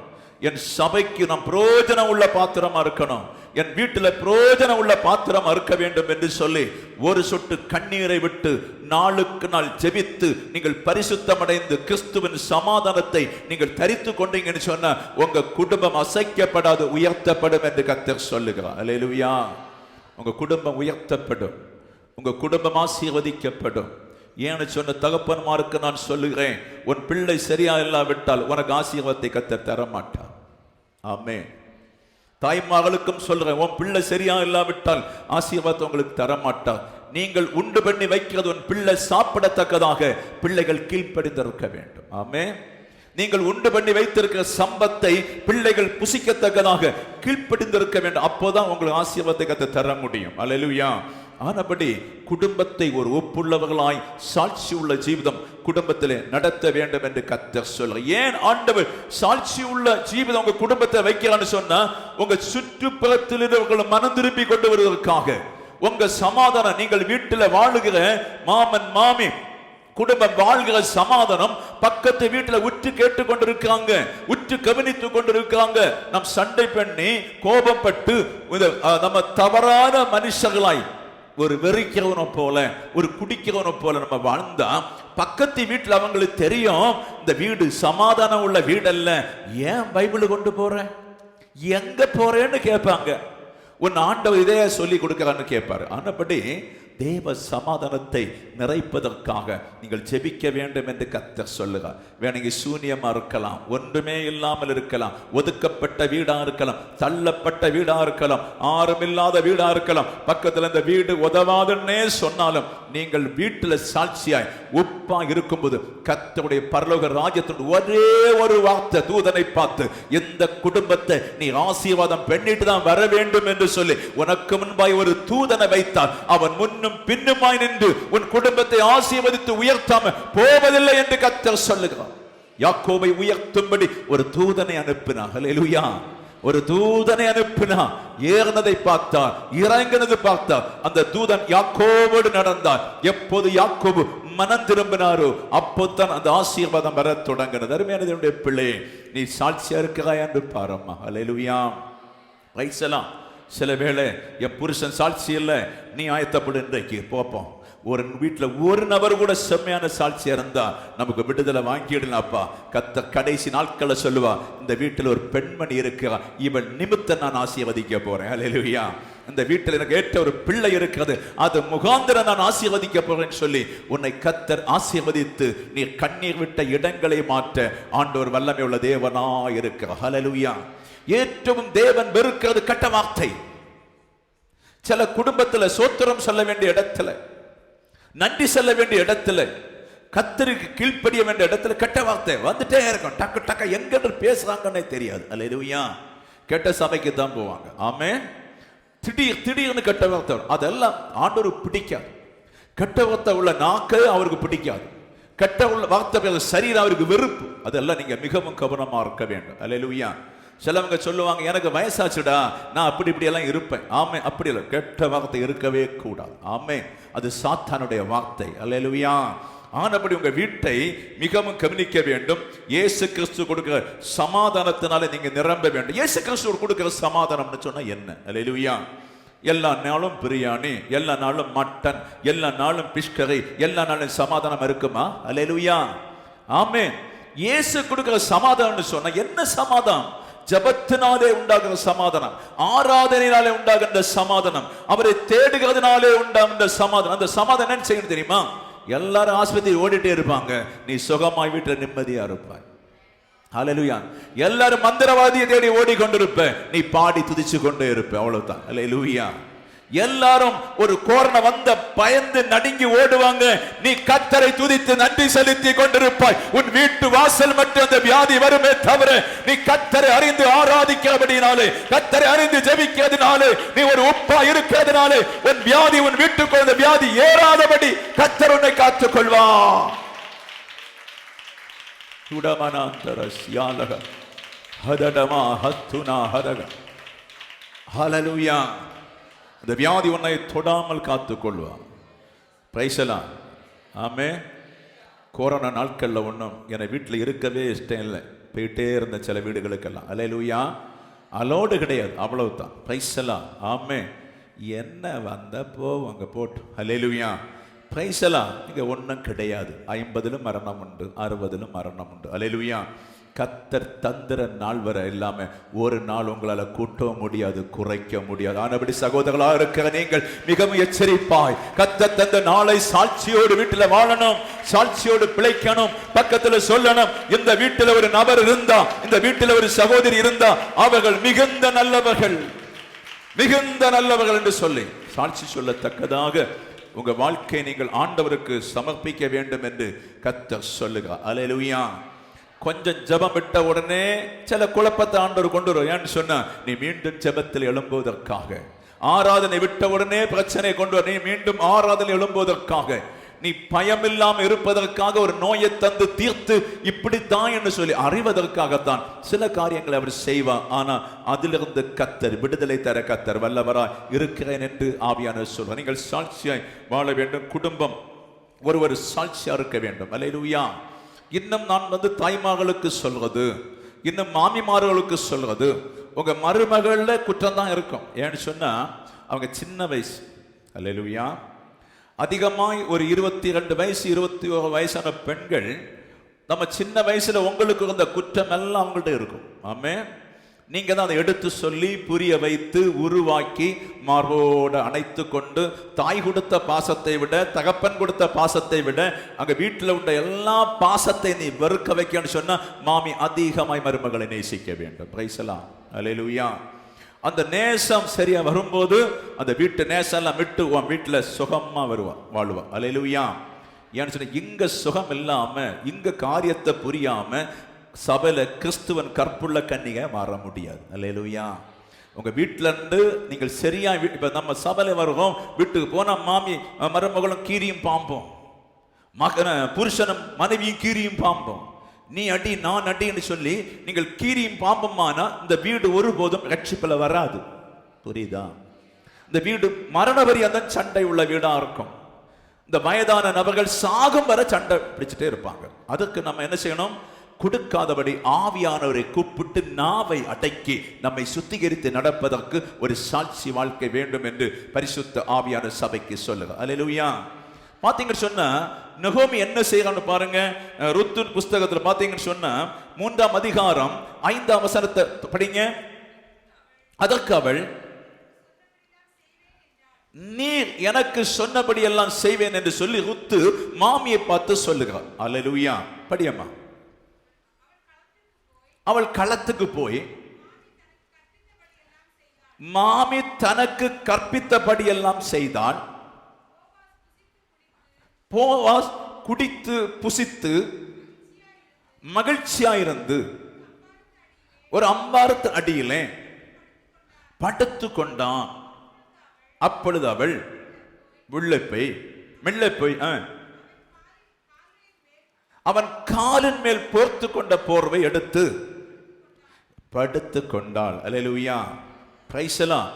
என் சபைக்கு நான் பிரயோஜனம் உள்ள பாத்திரமா இருக்கணும், என் வீட்டில் பிரயோஜனம் உள்ள பாத்திரமா இருக்க வேண்டும் என்று சொல்லி ஒரு சொட்டு கண்ணீரை விட்டு நாளுக்கு நாள் ஜெபித்து நீங்கள் பரிசுத்தமடைந்து கிறிஸ்துவின் சமாதானத்தை நீங்கள் தரித்து கொண்டீங்கன்னு சொன்னா உங்க குடும்பம் அசைக்கப்படாது, உயர்த்தப்படும் என்று கர்த்தர் சொல்லுகிறார். அல்லேலூயா. உங்க குடும்பம் உயர்த்தப்படும், உங்க குடும்பம் ஆசீர்வதிக்கப்படும். ஏன்னு சொன்ன தகப்பன்மாருக்கு நான் சொல்லுகிறேன், உன் பிள்ளை சரியா இல்லாவிட்டால் உனக்கு ஆசீர்வாதத்தை கர்த்தர் தர மாட்டார். ஆமென். தாய்மார்களுக்கும் சொல்றேன், உன் பிள்ளை சரியா இல்லாவிட்டால் ஆசீர்வாதத்தை உங்களுக்கு தர மாட்டார். நீங்கள் உண்டு பண்ணி வைக்கிறது உன் பிள்ளை சாப்பிடத்தக்கதாக பிள்ளைகள் கீழ்ப்படிந்திருக்க வேண்டும். ஆமென். நீங்கள் உண்டு பண்ணி வைத்திருக்கிற சம்பத்தை பிள்ளைகள் புசிக்கத்தக்கதாக கீழ்ப்படிந்திருக்க வேண்டும். அப்போதான் உங்களுக்கு ஆசீர்வாதத்தை கர்த்தர் தர முடியும். அல்லேலூயா. ஆனபடி குடும்பத்தை ஒரு ஒப்புள்ளவர்களாய் சாட்சி உள்ள ஜீவிதம் குடும்பத்திலே நடத்த வேண்டும் என்று கர்த்தர் சொல்றார். ஏன் ஆண்டவர் சாட்சி உள்ள ஜீவிதம் உங்க குடும்பத்தை வைக்கிறான்னு சொன்னா உங்க சுற்றுப்புறத்தில் உங்களை மனம் திருப்பி கொண்டு வருவதற்காக. உங்க சமாதானம், நீங்கள் வீட்டில் வாழுகிற மாமன் மாமி குடும்பம் வாழ்கிற சமாதானம் பக்கத்து வீட்டில் உற்று கேட்டு கொண்டிருக்காங்க, உற்று கவனித்து கொண்டிருக்காங்க. நம் சண்டை பண்ணி கோபப்பட்டு நம்ம தவறான மனுஷர்களாய் ஒரு வெறிக்கிறவனை போல ஒரு குடிக்கிறவனை போல நம்ம வாழ்ந்தா பக்கத்து வீட்டில் அவங்களுக்கு தெரியும் இந்த வீடு சமாதானம் உள்ள வீடல்ல. ஏன் பைபிள் கொண்டு போற, எங்க போறேன்னு கேட்பாங்க. உன் ஆண்டவர் இதே சொல்லி கொடுக்கிறான்னு கேட்பாரு. ஆனபடி தேவ சமாதானத்தை நிறைப்பதற்காக நீங்கள் ஜெபிக்க வேண்டும் என்று கர்த்தர் சொல்லுகிறார். வேணுங்க சூனியமா இருக்கலாம், ஒன்றுமே இல்லாமல் இருக்கலாம், ஒதுக்கப்பட்ட வீடா இருக்கலாம், தள்ளப்பட்ட வீடா இருக்கலாம், ஆறுமில்லாத வீடா இருக்கலாம், பக்கத்துல இந்த வீடு உதவாதுன்னே சொன்னாலும் நீங்கள் வீட்டில் சாட்சியாய் உப்பா இருக்கும்போது கர்த்தருடைய பரலோக ராஜ்யத்தின் ஒரே ஒரு வார்த்தை தூதனை பார்த்து, இந்த குடும்பத்தை நீ ஆசீர்வாதம் பண்ணிட்டு தான் வர வேண்டும் என்று சொல்லி உனக்கு முன்பாய் ஒரு தூதனை வைத்தால் அவன் முன்னும் பின்னுமாய் நின்று உன் குடும்பத்தை ஆசீர்வதித்து உயர்த்தாம போவதில்லை என்று கர்த்தர் சொல்லுகிறார். யாக்கோபை உயர்த்தும்படி ஒரு தூதனை அனுப்பினார். ஹல்லேலூயா. ஒரு தூதனை அனுப்பினா, ஏறினதை பார்த்தார், இறங்கினது பார்த்தார். அந்த தூதன் யாக்கோபோடு நடந்தார். எப்போது யாக்கோபு மனம் திரும்பினாரோ அப்போதான் அந்த ஆசீர்வாதம் வர தொடங்கினது. அருமையானவருடைய பிள்ளை, நீ சாட்சியா இருக்கிறாய் என்று பாரம்மா. ஹல்லேலூயா. ரைசலாம். சில வேளை என் புருஷன் சாட்சி இல்லை, நீ ஆயத்தப்படு, இன்றைக்கு போப்போம். ஒரு வீட்டில் ஒரு நபர் கூட செம்மையான சாட்சியா இருந்தா நமக்கு விடுதலை வாங்கிடலாம்ப்பா. கடைசி நாட்களை சொல்லுவா, இந்த வீட்டில் ஒரு பெண்மணி இருக்கிறா, இவள் நிமித்தம் நான் ஆசீர்வதிக்க போறேன். ஹல்லேலூயா. இந்த வீட்டில் எனக்கு ஏற்ற ஒரு பிள்ளை இருக்கிறது, அது முகாந்திரம் நான் ஆசீர்வதிக்க போறேன்னு சொல்லி உன்னை கர்த்தர் ஆசீர்வதித்து நீ கண்ணீர் விட்ட இடங்களை மாற்ற ஆண்டவர் வல்லமை உள்ள தேவனா இருக்கிறார். ஹல்லேலூயா. ஏற்றவும் தேவன் வெறுக்கிறது கெட்ட வார்த்தை. சில குடும்பத்தில் சோத்திரம் சொல்ல வேண்டிய இடத்துல, நன்றி சொல்ல வேண்டிய இடத்துல, கர்த்தருக்கு கீழ்ப்படிய வேண்டிய இடத்துல கெட்ட வார்த்தை வந்துட்டே இருக்கும். டக்கு டக்க எங்க பேசுறாங்கன்னே தெரியாது. அல்லேலூயா. கெட்ட சபைக்கு தான் போவாங்க. ஆமென். திடீர்னு கெட்ட வார்த்தை, அதெல்லாம் ஆண்டவருக்கு பிடிக்காது. கெட்ட வார்த்தை உள்ள நாக்கு அவருக்கு பிடிக்காது. கெட்ட உள்ள வார்த்தை சரீரம் அவருக்கு வெறுப்பு. அதெல்லாம் நீங்க மிகவும் கவனமா இருக்க வேண்டும். அல்லேலூயா. சிலவங்க சொல்லுவாங்க, எனக்கு வயசாச்சுடா, நான் அப்படி இப்படி எல்லாம் இருப்பேன். ஆமே, அப்படி இல்லை. கெட்ட வார்த்தை இருக்கவே கூடாது. ஆமே, அது சாத்தானுடைய வார்த்தை. அல்லேலூயா. ஆனபடி உங்க வீட்டை மிகவும் கவனிக்க வேண்டும். இயேசு கிறிஸ்து கொடுக்கிற சமாதானத்தினால நீங்க நிரம்ப வேண்டும். இயேசு கிறிஸ்து கொடுக்கிற சமாதானம்னு சொன்னா என்ன? அல்லேலூயா. எல்லா நாளும் பிரியாணி, எல்லா நாளும் மட்டன், எல்லா நாளும் பிஷ்கரை, எல்லா நாளும் சமாதானம் இருக்குமா? அல்லேலூயா. ஆமே. இயேசு கொடுக்கிற சமாதானம்னு சொன்னா என்ன சமாதானம்? ஜபத்தினாலே உண்டாகிற சமாதானம், ஆராதனையினாலே உண்டாகின்ற சமாதானம், அவரை தேடுகிறதுனாலே உண்டாகின்ற சமாதானம். அந்த சமாதானம் என்ன செய்யணும் தெரியுமா? எல்லாரும் ஆஸ்பத்திரி ஓடிட்டே இருப்பாங்க, நீ சுகமாய் வீட்டில் நிம்மதியா இருப்பாய். ஹல்லேலூயா. எல்லாரும் மந்திரவாதியை தேடி ஓடிக்கொண்டிருப்ப, நீ பாடி துதிச்சு கொண்டே இருப்ப. அவ்வளவுதான். ஹல்லேலூயா. எல்லாரும் ஒரு கோரணை வந்த பயந்து நடுங்கி ஓடுவாங்க, நீ கர்த்தரை துதித்து நன்றி செலுத்தி கொண்டிருப்பாய். உன் வீட்டு வாசல் மட்டும் அந்த வியாதி வருமே தவிர, நீ கர்த்தரை அறிந்து ஆராதிக்கிறபடினாலே, கர்த்தரை அறிந்து ஜெபிக்கிறதுனாலே, நீ ஒரு உப்பா இருக்கிறதுனாலே உன் வியாதி, உன் வீட்டுக்குள் அந்த வியாதி ஏறாதபடி கர்த்தர் உன்னை காத்துக் கொள்வார். ஹல்லேலூயா. அந்த வியாதி உன்னை தொடாமல் காத்துக் கொள்வார். பிரைசலாம். ஆமே. கொரோனா நாட்கள்ல ஒன்றும் என்னை வீட்டில் இருக்கவே இஷ்டம் இல்லை, போயிட்டே இருந்த சில வீடுகளுக்கெல்லாம். அல்லேலூயா. அலோடு கிடையாது, அவ்வளவுதான். பிரைசலாம். ஆமே. என்ன வந்த போவாங்க போட்டு. அல்லேலூயா. பிரைசலாம். இங்க ஒன்றும் கிடையாது. 50 மரணம் உண்டு, 60 மரணம் உண்டு. அல்லேலூயா. கர்த்தர் தந்திர நாள் வர இல்லாம ஒரு நாள் உங்களால கூட்டவும் முடியாது, குறைக்க முடியாது. ஆனபடி சகோதரர்களா இருக்கிற நீங்கள் மிகவும் எச்சரிப்பாய். கர்த்தர் தந்த நாளை சாட்சியோடு வீட்டில் வாழணும், சாட்சியோடு பிழைக்கணும். பக்கத்துல சொல்லணும், இந்த வீட்டில் ஒரு நபர் இருந்தா, இந்த வீட்டில் ஒரு சகோதரி இருந்தா, அவர்கள் மிகுந்த நல்லவர்கள், மிகுந்த நல்லவர்கள் என்று சொல்லி சாட்சி சொல்லத்தக்கதாக உங்க வாழ்க்கையை நீங்கள் ஆண்டவருக்கு சமர்ப்பிக்க வேண்டும் என்று கர்த்தர் சொல்லுகிறார். அல்லேலூயா. கொஞ்சம் ஜெபம் விட்ட உடனே சில குழப்பத்தை ஆண்டவர் கொண்டு வரும். ஏன்னு சொன்னா, நீ மீண்டும் ஜெபத்தில் எழும்புவதற்காக. ஆராதனை விட்ட உடனே பிரச்சனை கொண்டு வர, நீ மீண்டும் ஆராதனை எழும்புவதற்காக, நீ பயம் இல்லாமல் இருப்பதற்காக ஒரு நோயை தந்து தீர்த்து இப்படித்தான் என்று சொல்லி அறிவதற்காகத்தான் சில காரியங்களை அவர் செய்வார். ஆனா அதிலிருந்து கர்த்தர் விடுதலை தர கர்த்தர் வல்லவராய் இருக்கிறேன் என்று ஆவியானவர் சொல்வார். நீங்கள் சாட்சியாய் வாழ வேண்டும். குடும்பம் ஒருவர் சாட்சியா இருக்க வேண்டும். அல்லேலூயா. இன்னும் நான் தாய்மார்களுக்கு சொல்றது, இன்னும் மாமிமார்களுக்கு சொல்றது, உங்க மருமகள்ல குற்றம் தான் இருக்கும். ஏன்னு சொன்னா அவங்க சின்ன வயசு. அல்லேலூயா. அதிகமாய் ஒரு 22 வயசு 21 வயசான பெண்கள், நம்ம சின்ன வயசுல உங்களுக்கு இருந்த குற்றம் எல்லாம் அவங்கள்ட்ட இருக்கும். ஆமே. நீங்க தான் அதை எடுத்து சொல்லி புரிய வைத்து உருவாக்கி மார்போட அணைத்து கொண்டு தாய் கொடுத்த பாசத்தை விட தகப்பன் கொடுத்த பாசத்தை விட அங்க வீட்டில் உள்ள எல்லா பாசத்தை நீ வெறுக்க வைக்கன்னு சொன்னா மாமி அதிகமாய் மருமகளை நேசிக்க வேண்டும். பிரைஸ் எல்லாம் அல்லேலூயா. அந்த நேசம் சரியா வரும்போது அந்த வீட்டு நேசம் எல்லாம் விட்டு உன் வீட்டில் சுகமா வாழுவா. அல்லேலூயா. ஏன்னு சொன்ன இங்க சுகம் இல்லாம இங்க காரியத்தை புரியாம சபையில கிறிஸ்துவன் கற்புள்ள கன்னிகை மாற முடியாது. அல்லேலூயா. உங்க வீட்டுல இருந்து நீங்கள் சரியா இப்ப நம்ம சபையில வருவோம், வீட்டுக்கு போனா மாமி மருமகளும் கீரியும் பாம்போம், மகன புருஷனும் மனைவியும் கீரியும் பாம்போம், நீ அடி நான் அடின்னு சொல்லி நீங்கள் கீரியும் பாம்புமானா இந்த வீடு ஒருபோதும் ரட்சிப்புல வராது. புரியுதா? இந்த வீடு மரண வரையும் சண்டை உள்ள வீடா இருக்கும். இந்த வயதான நபர்கள் சாகும் வரை சண்டை பிடிச்சிட்டே இருப்பாங்க. அதுக்கு நம்ம என்ன செய்யணும்? கொடுக்காதபடி ஆவியானவரை கூப்பிட்டு நாவை அடக்கி நம்மை சுத்திகரித்து நடப்பதற்கு ஒரு சாட்சி வாழ்க்கை வேண்டும் என்று பரிசுத்த ஆவியான சபைக்கு சொல்லுங்க. அல்லேலூயா. பாத்தீங்கன்னு சொன்னா நகோமி என்ன செய்யறான்னு பாருங்க. ருத்து புஸ்தகத்துல பாத்தீங்கன்னு சொன்னா 3ஆம் அதிகாரம் 5ஆம் வசனத்தை படிங்க. அதற்கு அவள், நீர் எனக்கு சொன்னபடி எல்லாம் செய்வேன் என்று சொல்லி ருத்து மாமியை பார்த்து சொல்லுகிறார். அல்லேலூயா. படியம்மா. அவள் களத்துக்கு போய் மாமி தனக்கு கற்பித்தபடி எல்லாம் செய்தாள். போவாஸ் குடித்து புசித்து மகிழ்ச்சியாயிருந்து ஒரு அம்பாரத்து அடியிலே படுத்து கொண்டான். அப்பொழுது அவள் மெல்ல போய் அவன் காலின் மேல் போர்த்து கொண்ட போர்வை எடுத்து படுத்து கொண்டாள். அல்லேலூயா. பிரைஸ் எல்லாம்.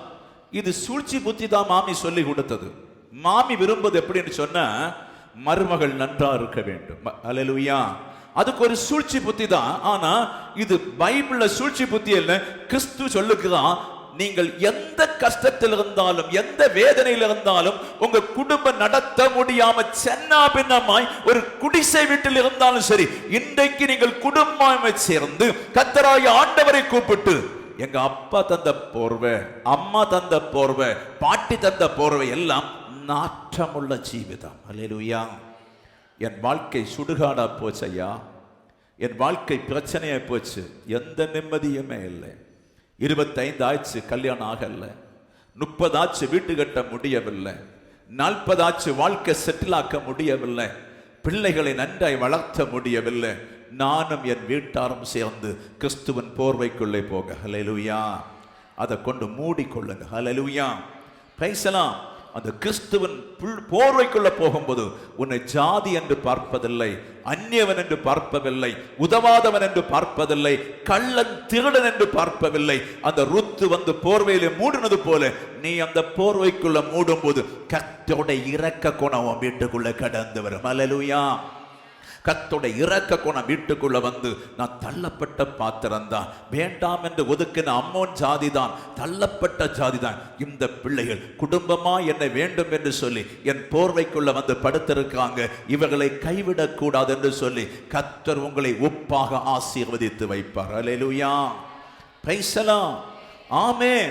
இது சூழ்ச்சி புத்தி தான் மாமி சொல்லி கொடுத்தது. மாமி விரும்புவது எப்படின்னு சொன்னா மருமகள் நன்றா இருக்க வேண்டும். அல்லேலூயா. அதுக்கு ஒரு சூழ்ச்சி புத்தி தான். ஆனா இது பைபிள்ல சூழ்ச்சி புத்தி இல்ல, கிறிஸ்து சொல்லுக்குதான். நீங்கள் எந்த கஷ்டத்தில் இருந்தாலும் எந்த வேதனையில் இருந்தாலும் உங்க குடும்பம் நடத்த முடியாம சென்னா பின்னமாய் ஒரு குடிசை வீட்டில் இருந்தாலும் சரி, இன்றைக்கு நீங்கள் குடும்பம் சேர்ந்து கர்த்தராகிய ஆண்டவரை கூப்பிட்டு, எங்க அப்பா தந்த போர்வை, அம்மா தந்த போர்வை, பாட்டி தந்த போர்வை எல்லாம் நாற்றமுள்ள ஜீவிதம். அல்லேலூயா. என் வாழ்க்கை சுடுகாடா போச்சு ஐயா, என் வாழ்க்கை பிரச்சனையா போச்சு, எந்த நிம்மதியுமே இல்லை. 25 ஆச்சு கல்யாணம் ஆகல, 30 ஆச்சு வீட்டு கட்ட முடியவில்லை, 40 ஆச்சு வாழ்க்கை செட்டில் ஆக்க முடியவில்லை, பிள்ளைகளை நன்றாய் வளர்த்த முடியவில்லை. நானும் என் வீட்டாரும் சேர்ந்து கிறிஸ்துவின் போர்வைக்குள்ளே போக. ஹல்லேலூயா. அதை கொண்டு மூடிக்கொள்ளுங்க. ஹல்லேலூயா. பிரைஸ் எல்லாம். அந்த கிறிஸ்துவின் போர்வைக்குள்ள போகும்போது உன்னை ஜாதி என்று பார்ப்பதில்லை, அந்நியவன் என்று பார்ப்பதில்லை, உதவாதவன் என்று பார்ப்பதில்லை, கள்ளன் திருடன் என்று பார்ப்பதில்லை. அந்த ருத்து வந்து போர்வையில மூடினது போல நீ அந்த போர்வைக்குள்ள மூடும் போது கர்த்தருடைய இரக்க குணம் வீட்டுக்குள்ள கடந்து வரும். அல்லேலூயா. கர்த்தருடைய இரக்க குணம் வீட்டுக்குள்ள வந்து, நான் தள்ளப்பட்ட பாத்திரம் தான், வேண்டாம் என்று ஒதுக்கின அம்மோன் ஜாதி தான், தள்ளப்பட்ட ஜாதி தான், இந்த பிள்ளைகள் குடும்பமா என்னை வேண்டும் என்று சொல்லி என் போர்வைக்குள்ள வந்து படுத்திருக்காங்க, இவர்களை கைவிடக் கூடாது என்று சொல்லி கர்த்தர் உங்களை ஒப்பாக ஆசீர்வதித்து வைப்பார். அல்லேலூயா. பிரைஸ் எல்லாம். ஆமென்.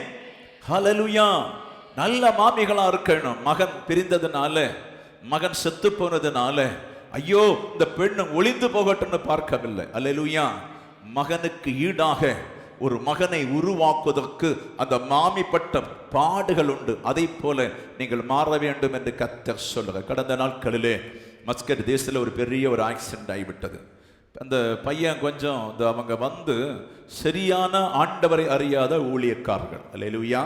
ஹல்லேலூயா. நல்ல மாமிகளா இருக்கணும். மகன் பிரிந்ததுனால, மகன் செத்து போனதுனால ஐயோ இந்த பெண்ணு ஒளிந்து போகட்டும்னு பார்க்கவில்லை. அல்லேலூயா. மகனுக்கு ஈடாக ஒரு மகனை உருவாக்குவதற்கு அந்த மாமிப்பட்ட பாடுகள் உண்டு. அதை போல நீங்கள் மாற வேண்டும் என்று கர்த்தர் சொல்லுங்க. கடந்த நாட்களிலே மஸ்கட் தேசத்தில் ஒரு பெரிய ஒரு ஆக்சிடென்ட் ஆகிவிட்டது. அந்த பையன் கொஞ்சம் அவங்க வந்து சரியான ஆண்டவரை அறியாத ஊழியக்காரர்கள். அல்லேலூயா.